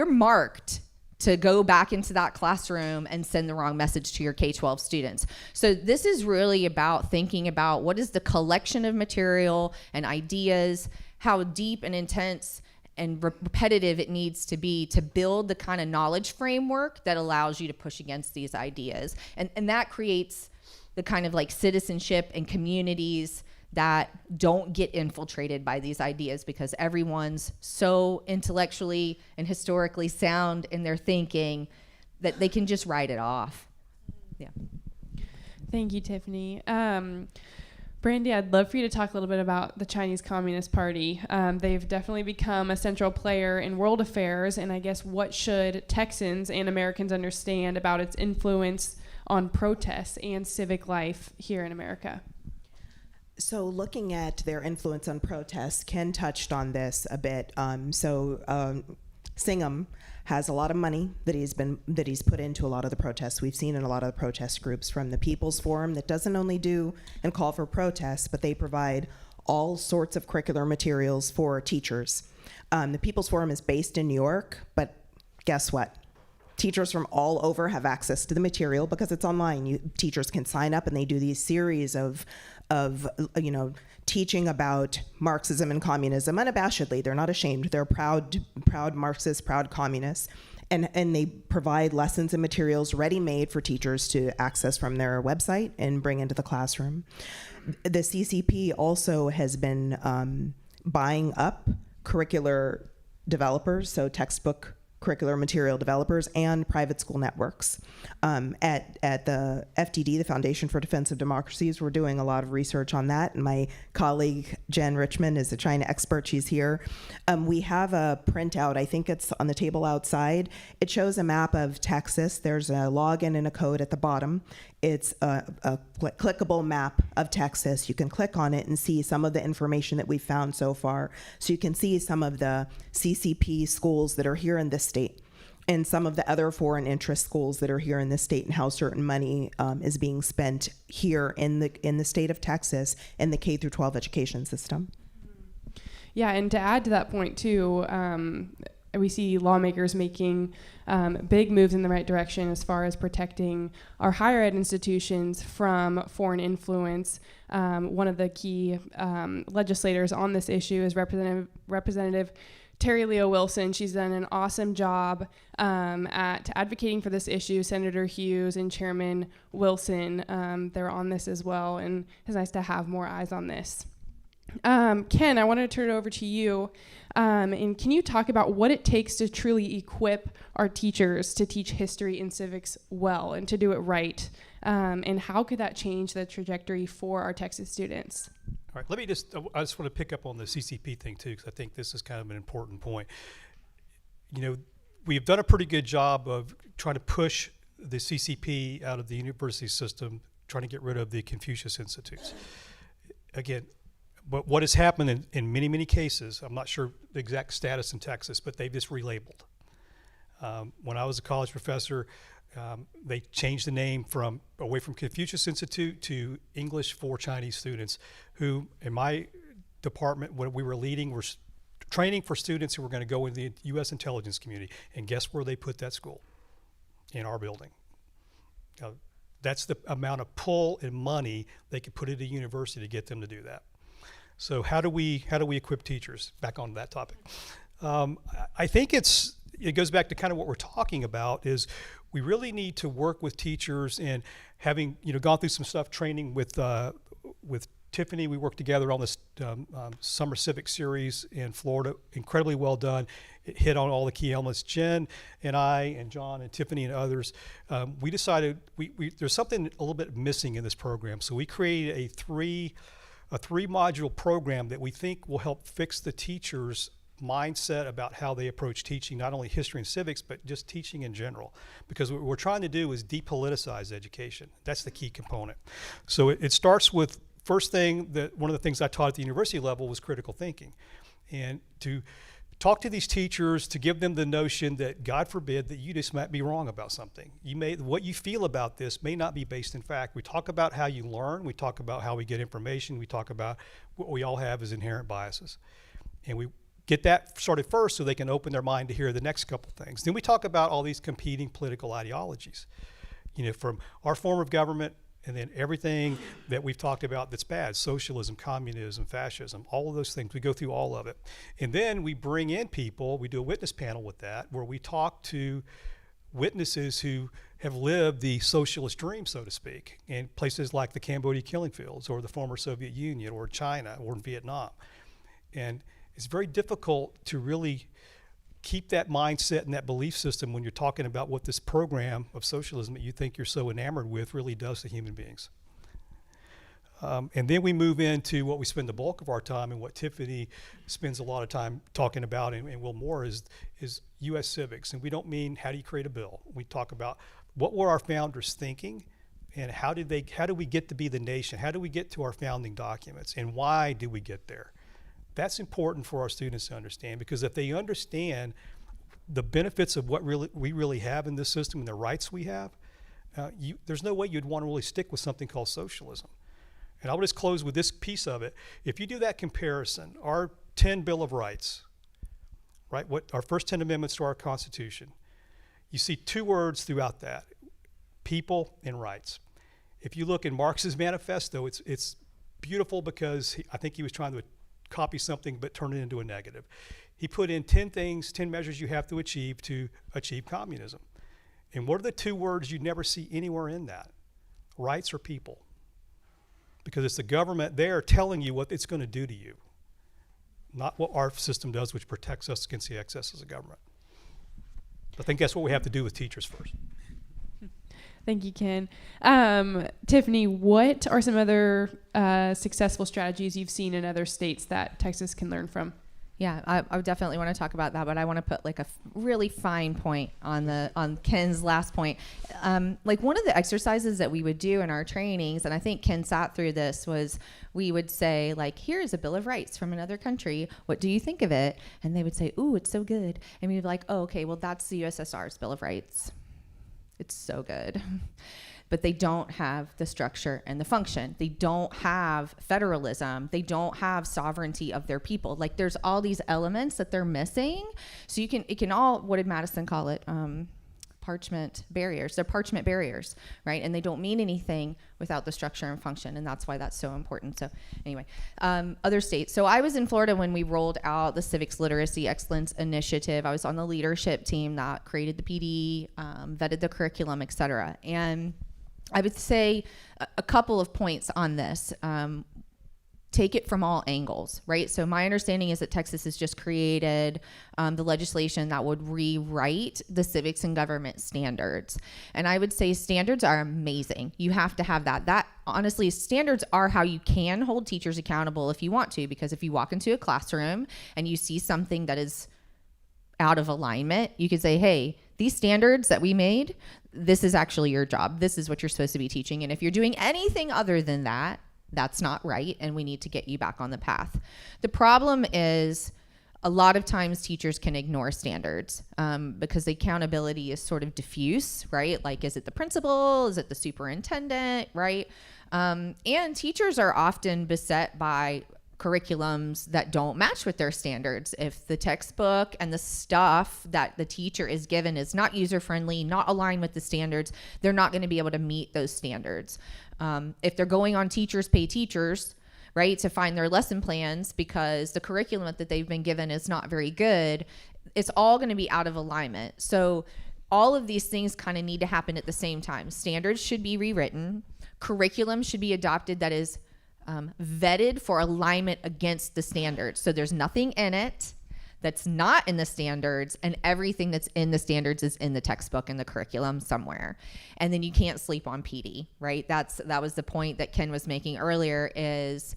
marked to go back into that classroom and send the wrong message to your K-12 students. So this is really about thinking about what is the collection of material and ideas, how deep and intense and repetitive it needs to be to build the kind of knowledge framework that allows you to push against these ideas. And that creates the kind of like citizenship and communities that don't get infiltrated by these ideas, because everyone's so intellectually and historically sound in their thinking that they can just write it off. Yeah. Thank you, Tiffany. Brandy, I'd love for you to talk a little bit about the Chinese Communist Party. They've definitely become a central player in world affairs, and I guess what should Texans and Americans understand about its influence on protests and civic life here in America? So looking at their influence on protests, Ken touched on this a bit. Singham has a lot of money that he's put into a lot of the protests. We've seen in a lot of the protest groups, from the People's Forum that doesn't only do and call for protests, but they provide all sorts of curricular materials for teachers. The People's Forum is based in New York, but guess what? Teachers from all over have access to the material because it's online. Teachers can sign up, and they do these series of teaching about Marxism and communism unabashedly. They're not ashamed. They're proud Marxists, proud communists, and they provide lessons and materials ready-made for teachers to access from their website and bring into the classroom. The CCP also has been buying up curricular developers, so textbook curricular material developers, and private school networks. At the FDD, the Foundation for Defense of Democracies, we're doing a lot of research on that, and my colleague Jen Richmond is a China expert. She's here. We have a printout, I think it's on the table outside. It shows a map of Texas. There's a login and a code at the bottom. It's a clickable map of Texas. You can click on it and see some of the information that we've found so far. So you can see some of the CCP schools that are here in this state, and some of the other foreign interest schools that are here in this state, and how certain money is being spent here in the state of Texas in the K through 12 education system. Yeah, and to add to that point too, we see lawmakers making big moves in the right direction as far as protecting our higher ed institutions from foreign influence. One of the key legislators on this issue is Representative Terry Leo Wilson. She's done an awesome job at advocating for this issue. Senator Hughes and Chairman Wilson, they're on this as well, and it's nice to have more eyes on this. Ken, I want to turn it over to you. And can you talk about what it takes to truly equip our teachers to teach history and civics well and to do it right? And how could that change the trajectory for our Texas students? All right, I just want to pick up on the CCP thing too, because I think this is kind of an important point. We've done a pretty good job of trying to push the CCP out of the university system, trying to get rid of the Confucius Institutes. Again, but what has happened in many, many cases, I'm not sure the exact status in Texas, but they've just relabeled. When I was a college professor, they changed the name away from Confucius Institute to English for Chinese students, who in my department, what we were leading, were training for students who were going to go into the U.S. intelligence community. And guess where they put that school? In our building. That's the amount of pull and money they could put into a university to get them to do that. So how do we equip teachers? Back on that topic. I think it goes back to kind of what we're talking about, is we really need to work with teachers, and having gone through some stuff training with Tiffany. We worked together on this summer civic series in Florida. Incredibly well done. It hit on all the key elements. Jen and I and John and Tiffany and others, we decided there's something a little bit missing in this program. So we created a three module program that we think will help fix the teachers' mindset about how they approach teaching, not only history and civics, but just teaching in general. Because what we're trying to do is depoliticize education. That's the key component. So it starts with, first thing, one of the things I taught at the university level was critical thinking. And to talk to these teachers, to give them the notion that, God forbid, that you just might be wrong about something. What you feel about this may not be based in fact. We talk about how you learn. We talk about how we get information. We talk about what we all have as inherent biases. And we get that started first so they can open their mind to hear the next couple things. Then we talk about all these competing political ideologies, from our form of government, and then everything that we've talked about that's bad: socialism, communism, fascism, all of those things. We go through all of it. And then we bring in people, we do a witness panel with that, where we talk to witnesses who have lived the socialist dream, so to speak, in places like the Cambodia killing fields, or the former Soviet Union, or China, or Vietnam. And it's very difficult to really keep that mindset and that belief system when you're talking about what this program of socialism that you think you're so enamored with really does to human beings. And then we move into what we spend the bulk of our time, and what Tiffany spends a lot of time talking about, and Will Moore, is U.S. civics. And we don't mean how do you create a bill. We talk about what were our founders thinking, and how do we get to be the nation? How do we get to our founding documents, and why do we get there? That's important for our students to understand, because if they understand the benefits of what we really have in this system and the rights we have, there's no way you'd want to really stick with something called socialism. And I will just close with this piece of it. If you do that comparison, our 10 Bill of Rights, right, what our first 10 amendments to our Constitution, you see two words throughout that: people and rights. If you look in Marx's manifesto, it's beautiful, because I think he was trying to copy something but turn it into a negative. He put in 10 measures you have to achieve communism. And what are the two words you never see anywhere in that? Rights or people. Because it's the government there telling you what it's going to do to you, not what our system does, which protects us against the excesses of government. I think that's what we have to do with teachers first. Thank you, Ken. Tiffany, what are some other successful strategies you've seen in other states that Texas can learn from? Yeah, I definitely want to talk about that, but I want to put like a really fine point on Ken's last point. Like one of the exercises that we would do in our trainings, and I think Ken sat through this, was we would say, like, here's a Bill of Rights from another country. What do you think of it? And they would say, ooh, it's so good. And we'd be like, oh, okay, well, that's the USSR's Bill of Rights. It's so good. But they don't have the structure and the function. They don't have federalism. They don't have sovereignty of their people. Like, there's all these elements that they're missing. So it can all, what did Madison call it? Parchment barriers. They're parchment barriers, right? And they don't mean anything without the structure and function. And that's why that's so important. So anyway, other states. So I was in Florida when we rolled out the Civics Literacy Excellence Initiative. I was on the leadership team that created the PD, vetted the curriculum, et cetera. And I would say a couple of points on this. Take it from all angles, right? So my understanding is that Texas has just created the legislation that would rewrite the civics and government standards. And I would say standards are amazing. You have to have that. That, honestly, standards are how you can hold teachers accountable if you want to, because if you walk into a classroom and you see something that is out of alignment, you could say, hey, these standards that we made, this is actually your job. This is what you're supposed to be teaching. And if you're doing anything other than that, that's not right, and we need to get you back on the path. The problem is a lot of times teachers can ignore standards because the accountability is sort of diffuse, right? Like, is it the principal? Is it the superintendent, right? And teachers are often beset by curriculums that don't match with their standards. If the textbook and the stuff that the teacher is given is not user-friendly, not aligned with the standards, they're not going to be able to meet those standards. If they're going on Teachers Pay Teachers, right, to find their lesson plans because the curriculum that they've been given is not very good, it's all going to be out of alignment. So all of these things kind of need to happen at the same time. Standards should be rewritten. Curriculum should be adopted that is vetted for alignment against the standards. So there's nothing in it that's not in the standards, and everything that's in the standards is in the textbook and the curriculum somewhere. And then you can't sleep on PD, right? That was the point that Ken was making earlier, is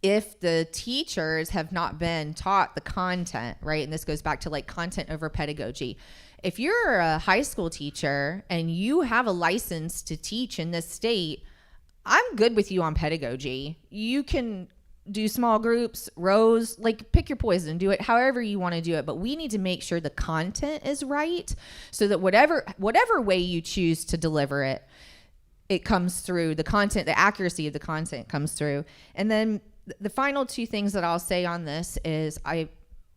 if the teachers have not been taught the content, right? And this goes back to like content over pedagogy. If you're a high school teacher and you have a license to teach in this state, I'm good with you on pedagogy. You can do small groups, rows, like pick your poison, do it however you want to do it. But we need to make sure the content is right so that whatever way you choose to deliver it, it comes through. The content, the accuracy of the content comes through. And then the final two things that I'll say on this is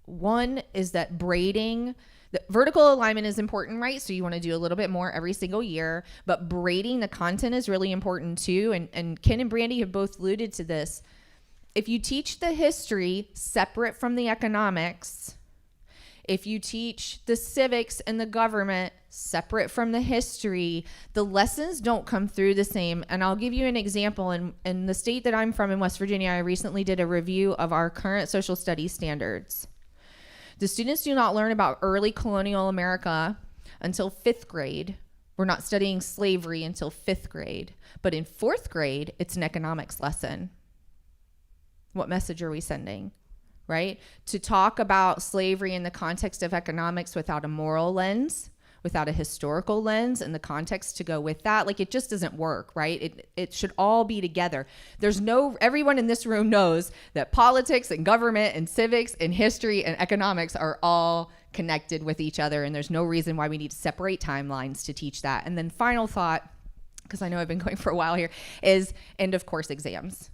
one is that braiding, the vertical alignment is important, right? So you want to do a little bit more every single year, but braiding the content is really important too. And Ken and Brandy have both alluded to this. If you teach the history separate from the economics, if you teach the civics and the government separate from the history, the lessons don't come through the same. And I'll give you an example. In the state that I'm from, in West Virginia, I recently did a review of our current social studies standards. The students do not learn about early colonial America until 5th grade. We're not studying slavery until 5th grade. But in 4th grade, it's an economics lesson. What message are we sending, right? To talk about slavery in the context of economics without a moral lens, without a historical lens and the context to go with that, like, it just doesn't work, right? It should all be together. Everyone in this room knows that politics and government and civics and history and economics are all connected with each other, and there's no reason why we need to separate timelines to teach that. And then final thought, because I know I've been going for a while here, is end of course exams.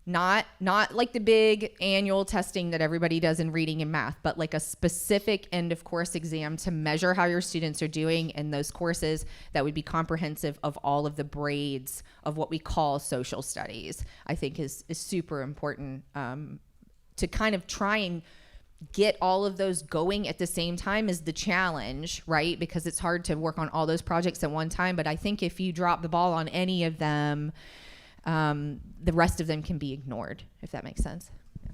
Not like the big annual testing that everybody does in reading and math, but like a specific end of course exam to measure how your students are doing in those courses that would be comprehensive of all of the braids of what we call social studies, I think is super important to kind of try and get all of those going at the same time is the challenge, right? Because it's hard to work on all those projects at one time. But I think if you drop the ball on any of them, the rest of them can be ignored, if that makes sense. Yeah.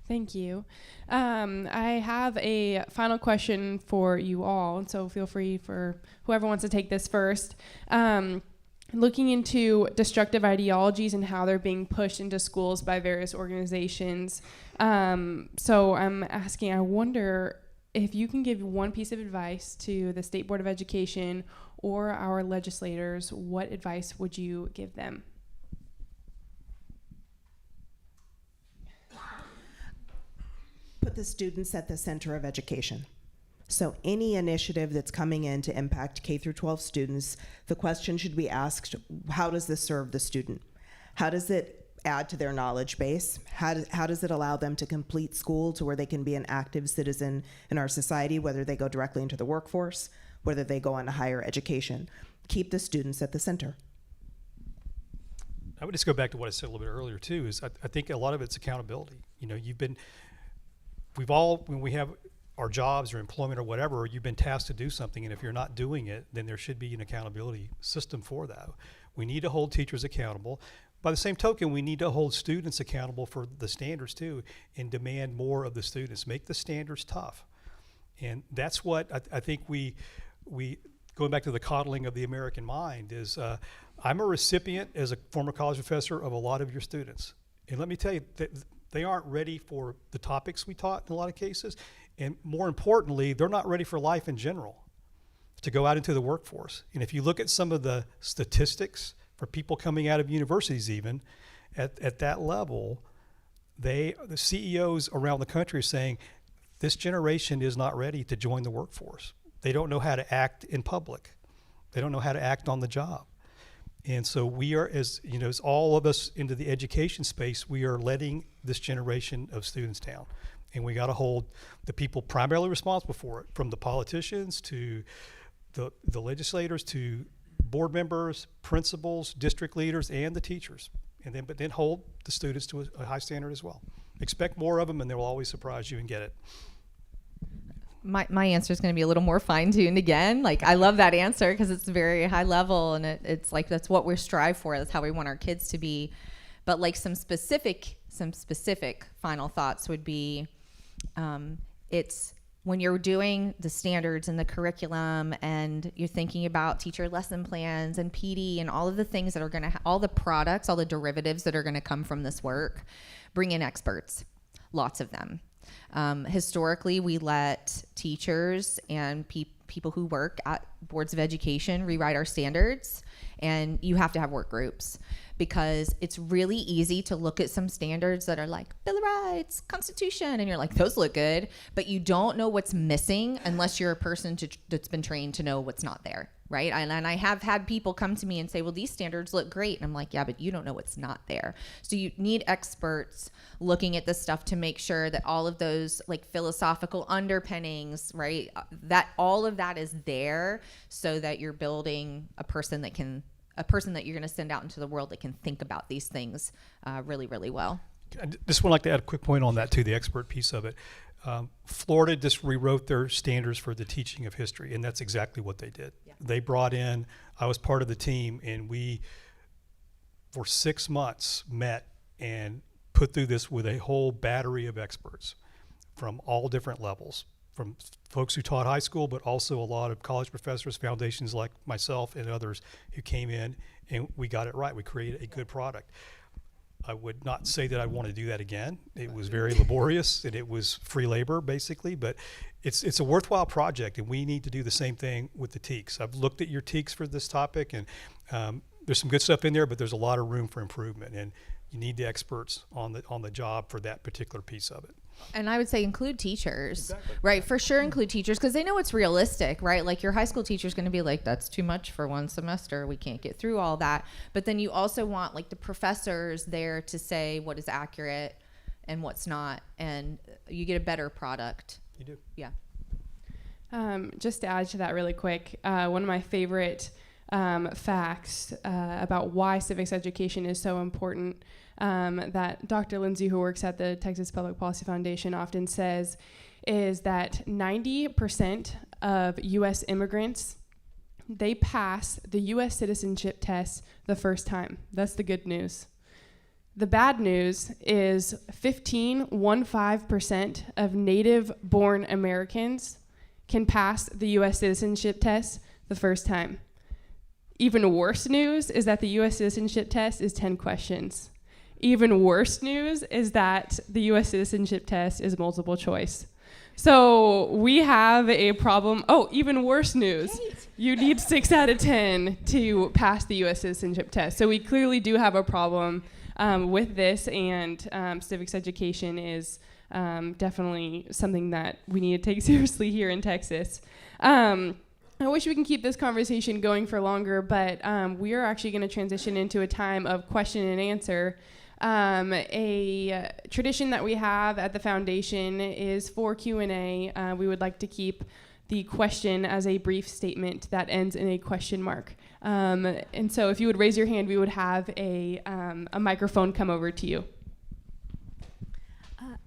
Thank you. I have a final question for you all, so feel free for whoever wants to take this first. Looking into destructive ideologies and how they're being pushed into schools by various organizations. So I'm asking, I wonder if you can give one piece of advice to the State Board of Education or our legislators, what advice would you give them? Put the students at the center of education. So any initiative that's coming in to impact K through 12 students, the question should be asked, how does this serve the student? How does it add to their knowledge base? How does it allow them to complete school to where they can be an active citizen in our society, whether they go directly into the workforce, whether they go on to higher education? Keep the students at the center. I would just go back to what I said a little bit earlier too, is I think a lot of it's accountability. You know, we've all, when we have our jobs or employment or whatever, you've been tasked to do something, and if you're not doing it, then there should be an accountability system for that. We need to hold teachers accountable. By the same token, we need to hold students accountable for the standards too, and demand more of the students. Make the standards tough. And that's what I think we going back to the coddling of the American mind is, I'm a recipient as a former college professor of a lot of your students. And let me tell you, they aren't ready for the topics we taught in a lot of cases. And more importantly, they're not ready for life in general, to go out into the workforce. And if you look at some of the statistics for people coming out of universities even, at that level, the CEOs around the country are saying, this generation is not ready to join the workforce. They don't know how to act in public. They don't know how to act on the job. And so we are, as you know, as all of us into the education space, we are letting this generation of students down. And we got to hold the people primarily responsible for it, from the politicians to the legislators to board members, principals, district leaders, and the teachers. But then hold the students to a high standard as well. Expect more of them, and they will always surprise you and get it. My answer is going to be a little more fine-tuned again. Like, I love that answer because it's very high level, and it's like that's what we strive for. That's how we want our kids to be. But like some specific final thoughts would be, it's when you're doing the standards and the curriculum, and you're thinking about teacher lesson plans and PD and all of the things that are going to all the products, all the derivatives that are going to come from this work. Bring in experts, lots of them. Historically, we let teachers and people who work at boards of education rewrite our standards, and you have to have work groups, because it's really easy to look at some standards that are like Bill of Rights, Constitution, and you're like, those look good, but you don't know what's missing unless you're a person that's been trained to know what's not there, right? And I have had people come to me and say, well, these standards look great. And I'm like, yeah, but you don't know what's not there. So you need experts looking at this stuff to make sure that all of those like philosophical underpinnings, right, that all of that is there, so that you're building a person that you're going to send out into the world that can think about these things really, really well. I just would like to add a quick point on that too, the expert piece of it. Florida just rewrote their standards for the teaching of history, and that's exactly what they did. Yeah. They brought in, I was part of the team, and we, for 6 months, met and put through this with a whole battery of experts from all different levels, from folks who taught high school, but also a lot of college professors, foundations like myself and others who came in, and we got it right. We created a good product. I would not say that I want to do that again. It was very laborious, and it was free labor basically, but it's a worthwhile project, and we need to do the same thing with the TEKS. I've looked at your TEKS for this topic, and there's some good stuff in there, but there's a lot of room for improvement, and you need the experts on the job for that particular piece of it. And I would say include teachers, right? For sure, include teachers, because they know it's realistic, right? Like your high school teacher is going to be like, that's too much for one semester. We can't get through all that. But then you also want like the professors there to say what is accurate and what's not, and you get a better product. You do. Yeah. Just to add to that really quick, one of my favorite facts about why civics education is so important that Dr. Lindsay, who works at the Texas Public Policy Foundation, often says is that 90% of U.S. immigrants, they pass the U.S. citizenship test the first time. That's the good news. The bad news is 15% of native-born Americans can pass the U.S. citizenship test the first time. Even worse news is that the U.S. citizenship test is 10 questions. Even worse news is that the U.S. citizenship test is multiple choice. So we have a problem. Oh, even worse news. You need 6 out of 10 to pass the U.S. citizenship test. So we clearly do have a problem with this, and civics education is definitely something that we need to take seriously here in Texas. I wish we can keep this conversation going for longer, but we are actually going to transition into a time of question and answer. A tradition that we have at the foundation is for Q&A. We would like to keep the question as a brief statement that ends in a question mark. And so if you would raise your hand, we would have a microphone come over to you.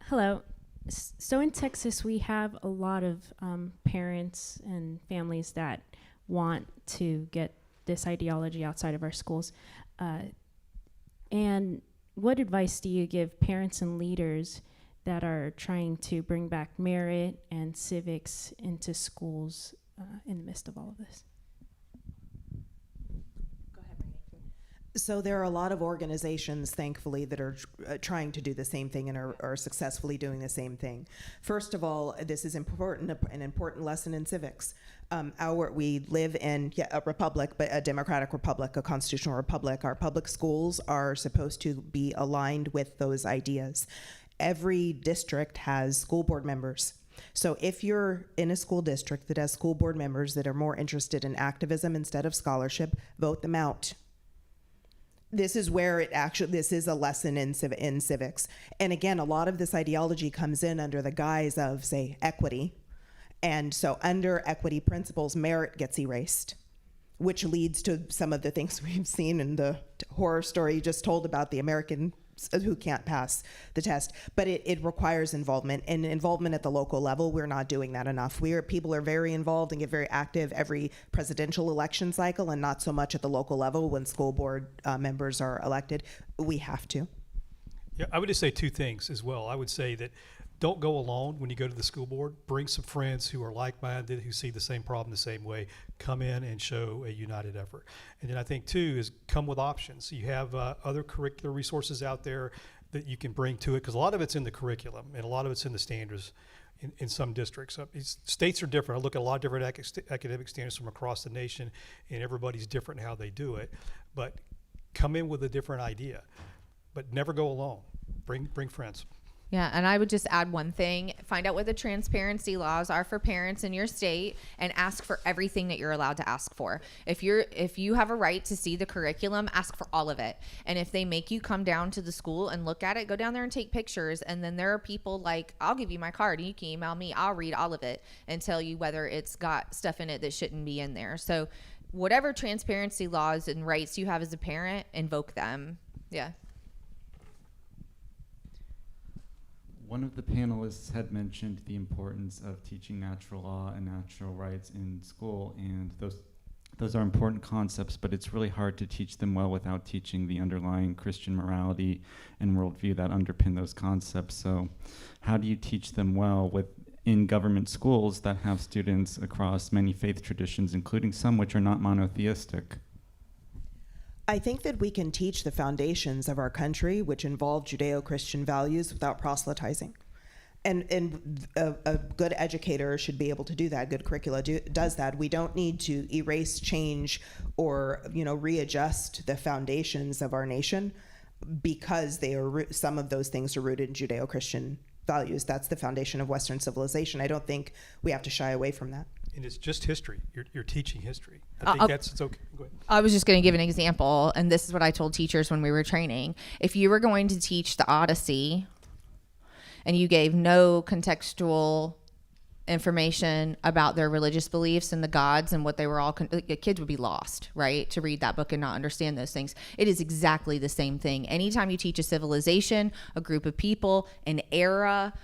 Hello. So in Texas, we have a lot of parents and families that want to get this ideology outside of our schools. And what advice do you give parents and leaders that are trying to bring back merit and civics into schools in the midst of all of this? So there are a lot of organizations, thankfully, that are trying to do the same thing and are successfully doing the same thing. First of all, this is important, an important lesson in civics. We live in a republic, but a democratic republic, a constitutional republic. Our public schools are supposed to be aligned with those ideas. Every district has school board members. So if you're in a school district that has school board members that are more interested in activism instead of scholarship, vote them out. This is where this is a lesson in civics. And again, a lot of this ideology comes in under the guise of, say, equity. And so under equity principles, merit gets erased, which leads to some of the things we've seen in the horror story you just told about the Americans who can't pass the test. But it requires involvement, and involvement at the local level. We're not doing that enough. People are very involved and get very active every presidential election cycle, and not so much at the local level when school board members are elected. We have to. Yeah, I would just say 2 things as well. I would say that don't go alone when you go to the school board. Bring some friends who are like-minded, who see the same problem the same way. Come in and show a united effort. And then I think 2 is come with options. You have other curricular resources out there that you can bring to it, because a lot of it's in the curriculum and a lot of it's in the standards in some districts. States are different. I look at a lot of different academic standards from across the nation, and everybody's different in how they do it. But come in with a different idea, but never go alone. Bring friends. Yeah, and I would just add one thing. Find out what the transparency laws are for parents in your state and ask for everything that you're allowed to ask for. If you have a right to see the curriculum, ask for all of it. And if they make you come down to the school and look at it, go down there and take pictures. And then there are people like, I'll give you my card and you can email me. I'll read all of it and tell you whether it's got stuff in it that shouldn't be in there. So whatever transparency laws and rights you have as a parent, invoke them. Yeah. One of the panelists had mentioned the importance of teaching natural law and natural rights in school, and those are important concepts, but it's really hard to teach them well without teaching the underlying Christian morality and worldview that underpin those concepts. So how do you teach them well in government schools that have students across many faith traditions, including some which are not monotheistic? I think that we can teach the foundations of our country, which involve Judeo-Christian values, without proselytizing. And a good educator should be able to do that. Good curricula does that. We don't need to erase, change, or readjust the foundations of our nation because some of those things are rooted in Judeo-Christian values. That's the foundation of Western civilization. I don't think we have to shy away from that. And it's just history. You're teaching history. I think it's okay. Go ahead. I was just going to give an example, and this is what I told teachers when we were training. If you were going to teach the Odyssey and you gave no contextual information about their religious beliefs and the gods and what they were all, kids would be lost, right, to read that book and not understand those things. It is exactly the same thing. Anytime you teach a civilization, a group of people, an era,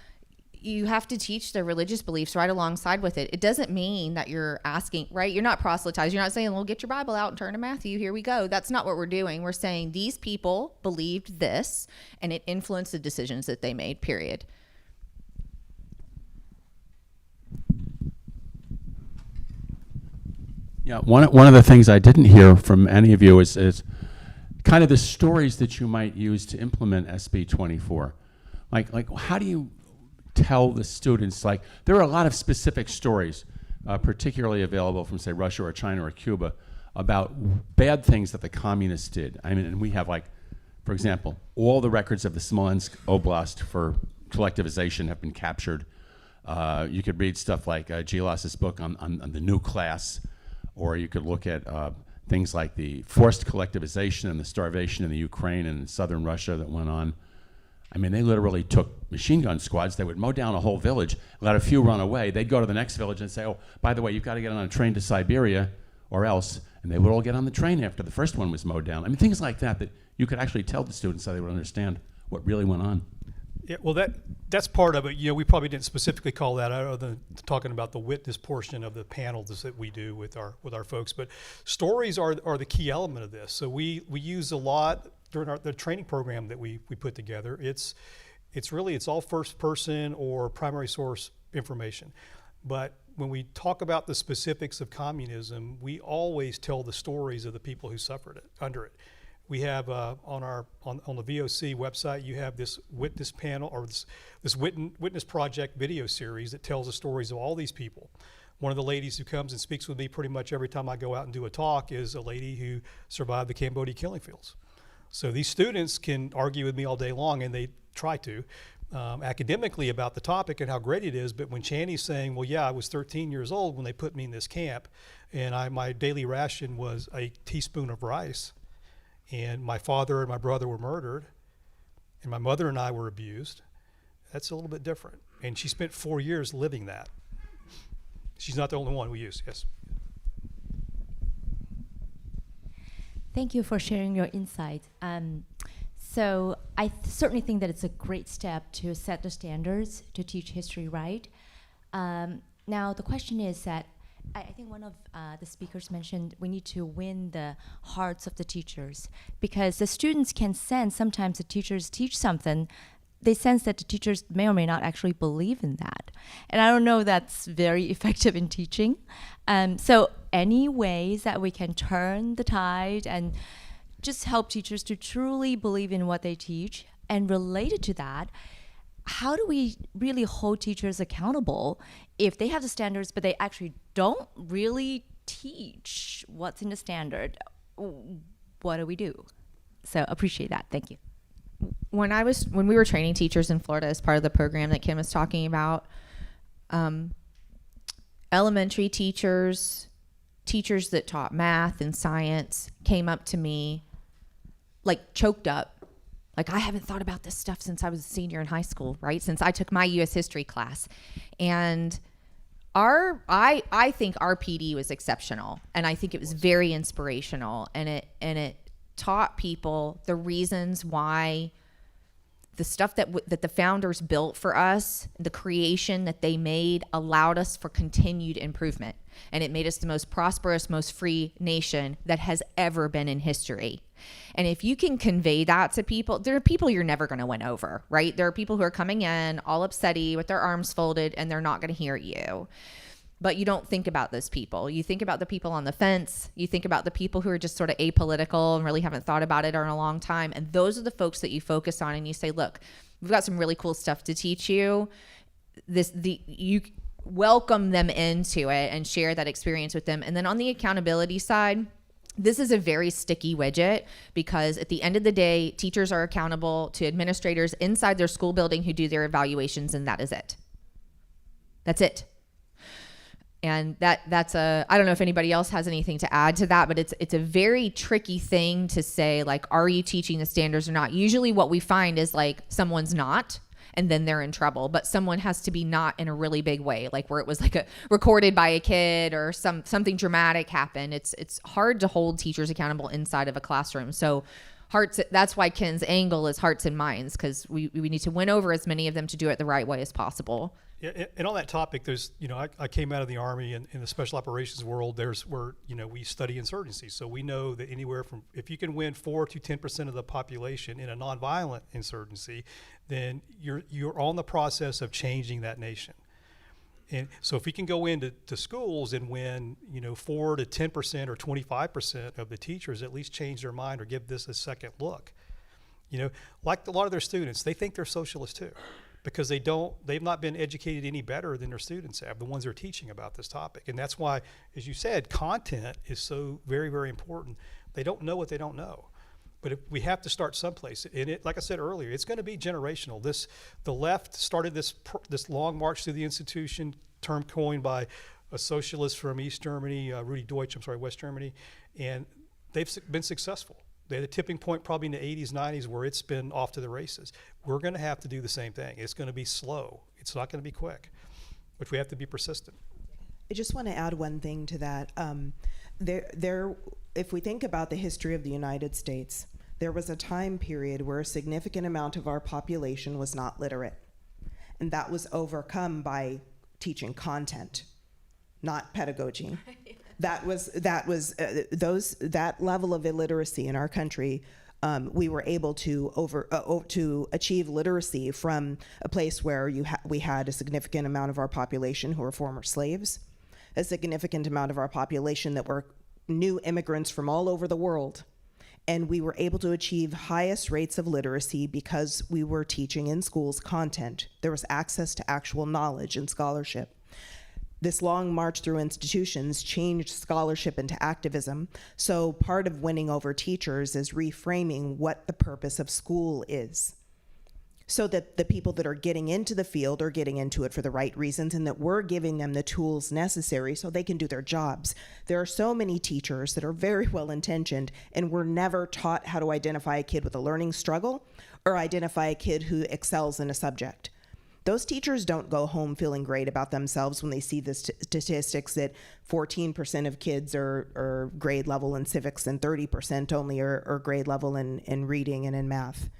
you have to teach their religious beliefs right alongside with it. It doesn't mean that you're asking, right? You're not proselytizing. You're not saying, well, get your Bible out and turn to Matthew. Here we go. That's not what we're doing. We're saying these people believed this, and it influenced the decisions that they made, period. Yeah, one of the things I didn't hear from any of you is kind of the stories that you might use to implement SB 24. Like how do you tell the students, like there are a lot of specific stories, particularly available from say Russia or China or Cuba, about bad things that the communists did. I mean, and we have, like, for example, all the records of the Smolensk Oblast for collectivization have been captured. You could read stuff like Gilas's book on the new class, or you could look at things like the forced collectivization and the starvation in the Ukraine and in southern Russia that went on. I mean, they literally took machine gun squads. They would mow down a whole village, let a few run away. They'd go to the next village and say, oh, by the way, you've got to get on a train to Siberia or else. And they would all get on the train after the first one was mowed down. I mean, things like that you could actually tell the students so they would understand what really went on. Yeah, well, that's part of it. We probably didn't specifically call that out other than talking about the witness portion of the panels that we do with our folks. But stories are the key element of this. So we use a lot during the training program that we put together. It's all first person or primary source information. But when we talk about the specifics of communism, we always tell the stories of the people who suffered under it. We have on the VOC website, you have this witness panel, or this witness project video series that tells the stories of all these people. One of the ladies who comes and speaks with me pretty much every time I go out and do a talk is a lady who survived the Cambodia killing fields. So these students can argue with me all day long, and they try to, academically about the topic and how great it is, but when Channy's saying, well, yeah, I was 13 years old when they put me in this camp, and my daily ration was a teaspoon of rice, and my father and my brother were murdered, and my mother and I were abused, that's a little bit different. And she spent 4 years living that. She's not the only one we use, yes. Thank you for sharing your insight. So I certainly think that it's a great step to set the standards to teach history right. Now the question is that I think one of the speakers mentioned we need to win the hearts of the teachers, because the students can sense sometimes the teachers teach something, they sense that the teachers may or may not actually believe in that. And I don't know that's very effective in teaching. So any ways that we can turn the tide and just help teachers to truly believe in what they teach, and related to that, how do we really hold teachers accountable if they have the standards but they actually don't really teach what's in the standard? What do we do? So appreciate that. Thank you. When we were training teachers in Florida as part of the program that Kim was talking about, elementary teachers that taught math and science came up to me like choked up. Like, I haven't thought about this stuff since I was a senior in high school, right? Since I took my U.S. history class. And I think our PD was exceptional, and I think it was very inspirational, and it taught people the reasons why the stuff that the founders built for us, the creation that they made, allowed us for continued improvement. And it made us the most prosperous, most free nation that has ever been in history. And if you can convey that to people, there are people you're never going to win over, right? There are people who are coming in all upsetty with their arms folded, and they're not going to hear you. But you don't think about those people. You think about the people on the fence. You think about the people who are just sort of apolitical and really haven't thought about it in a long time. And those are the folks that you focus on, and you say, look, we've got some really cool stuff to teach you. You welcome them into it and share that experience with them. And then on the accountability side, this is a very sticky widget, because at the end of the day, teachers are accountable to administrators inside their school building who do their evaluations, and that is it. That's it. And that's I don't know if anybody else has anything to add to that, but it's a very tricky thing to say, like, are you teaching the standards or not? Usually what we find is, like, someone's not, and then they're in trouble, but someone has to be not in a really big way, like where it was like recorded by a kid or something dramatic happened. It's hard to hold teachers accountable inside of a classroom. So that's why Ken's angle is hearts and minds, because we need to win over as many of them to do it the right way as possible. Yeah, and on that topic, there's, I came out of the Army, and in the special operations world, we study insurgency. So we know that anywhere from, if you can win 4 to 10% of the population in a nonviolent insurgency, then you're on the process of changing that nation. And so if we can go into schools and win, 4 to 10% or 25% of the teachers at least change their mind or give this a second look. Like a lot of their students, they think they're socialists too, because they've not been educated any better than their students have, the ones they're teaching about this topic. And that's why, as you said, content is so very, very important. They don't know what they don't know. But we have to start someplace. And it, like I said earlier, it's going to be generational. The left started this long march through the institution, term coined by a socialist from East Germany, West Germany, and they've been successful. They had a tipping point probably in the 80s, 90s, where it's been off to the races. We're going to have to do the same thing. It's going to be slow. It's not going to be quick, but we have to be persistent. I just want to add one thing to that. If we think about the history of the United States, there was a time period where a significant amount of our population was not literate, and that was overcome by teaching content, not pedagogy. That level of illiteracy in our country. We were able to achieve literacy from a place where we had a significant amount of our population who were former slaves, a significant amount of our population that were new immigrants from all over the world. And we were able to achieve highest rates of literacy because we were teaching in schools content. There was access to actual knowledge and scholarship. This long march through institutions changed scholarship into activism. So part of winning over teachers is reframing what the purpose of school is, so that the people that are getting into the field are getting into it for the right reasons, and that we're giving them the tools necessary so they can do their jobs. There are so many teachers that are very well intentioned, and we're never taught how to identify a kid with a learning struggle or identify a kid who excels in a subject. Those teachers don't go home feeling great about themselves when they see the statistics that 14% of kids are grade level in civics and 30% only are grade level in reading and in math.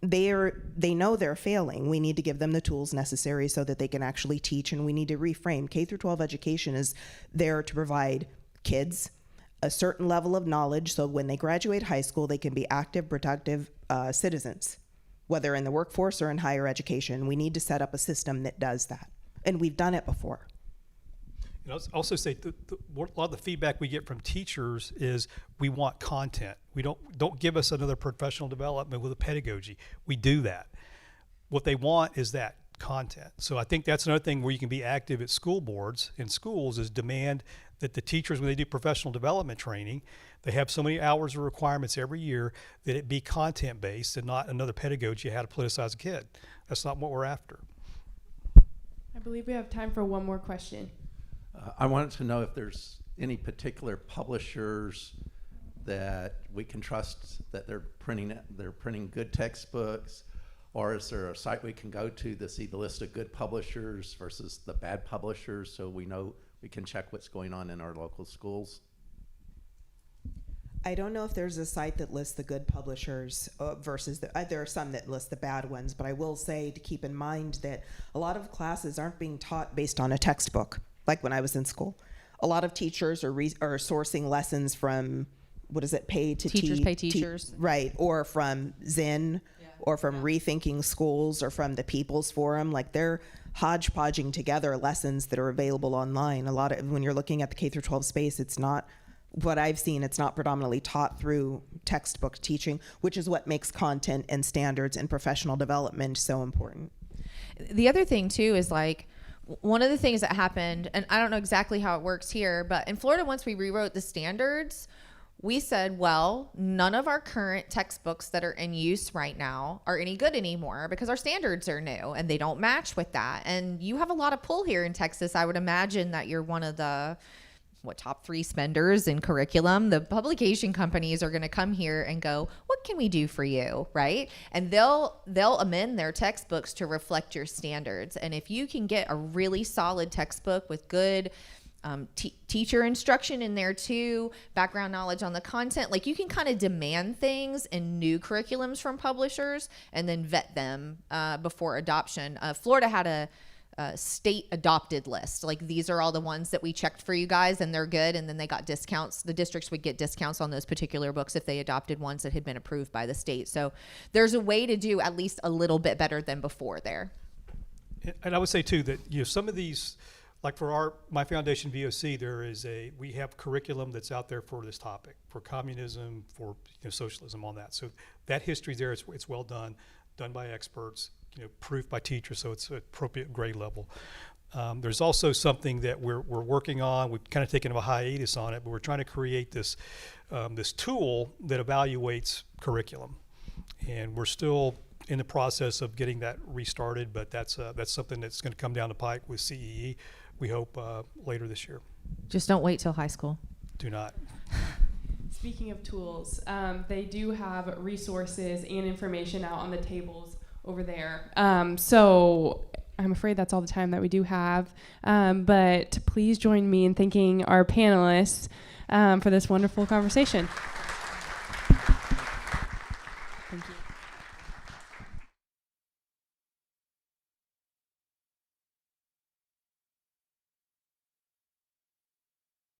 They know they're failing. We need to give them the tools necessary so that they can actually teach, and we need to reframe. K-12 education is there to provide kids a certain level of knowledge so when they graduate high school, they can be active, productive citizens, whether in the workforce or in higher education. We need to set up a system that does that, and we've done it before. And I'll also say a lot of the feedback we get from teachers is we want content. We don't give us another professional development with a pedagogy. We do that. What they want is that content. So I think that's another thing where you can be active at school boards in schools, is demand that the teachers, when they do professional development training, they have so many hours of requirements every year that it be content based and not another pedagogy how to politicize a kid. That's not what we're after. I believe we have time for one more question. I wanted to know if there's any particular publishers that we can trust that they're printing good textbooks, or is there a site we can go to see the list of good publishers versus the bad publishers, so we know we can check what's going on in our local schools? I don't know if there's a site that lists the good publishers versus there are some that list the bad ones, but I will say to keep in mind that a lot of classes aren't being taught based on a textbook, like when I was in school. A lot of teachers are sourcing lessons from, what is it, Teachers Pay Teachers. Right, or from Zinn, or from Rethinking Schools, or from the People's Forum. Like, they're hodgepodging together lessons that are available online. A lot of, when you're looking at the K through 12 space, it's not, what I've seen, it's not predominantly taught through textbook teaching, which is what makes content and standards and professional development so important. The other thing too is, like, one of the things that happened, and I don't know exactly how it works here, but in Florida, once we rewrote the standards, we said, well, none of our current textbooks that are in use right now are any good anymore because our standards are new and they don't match with that. And you have a lot of pull here in Texas. I would imagine that you're one of the top 3 spenders in curriculum. The publication companies are going to come here and go, what can we do for you, right? And they'll amend their textbooks to reflect your standards. And if you can get a really solid textbook with good teacher instruction in there too, background knowledge on the content, like, you can kind of demand things in new curriculums from publishers and then vet them before adoption. Florida had a state adopted list. Like, these are all the ones that we checked for you guys and they're good. And then they got discounts. The districts would get discounts on those particular books if they adopted ones that had been approved by the state. So there's a way to do at least a little bit better than before there. And I would say too that, you know, some of these, like for my foundation VOC, we have curriculum that's out there for this topic, for communism, for, you know, socialism, on that. So that history's there. It's well done by experts, you know, proof by teachers, so it's appropriate grade level. There's also something that we're working on. We've kind of taken a hiatus on it, but we're trying to create this tool that evaluates curriculum, and we're still in the process of getting that restarted. But that's something that's going to come down the pike with CEE. We hope later this year. Just don't wait till high school. Do not. Speaking of tools, they do have resources and information out on the tables over there. So I'm afraid that's all the time that we do have. But please join me in thanking our panelists for this wonderful conversation. Thank you.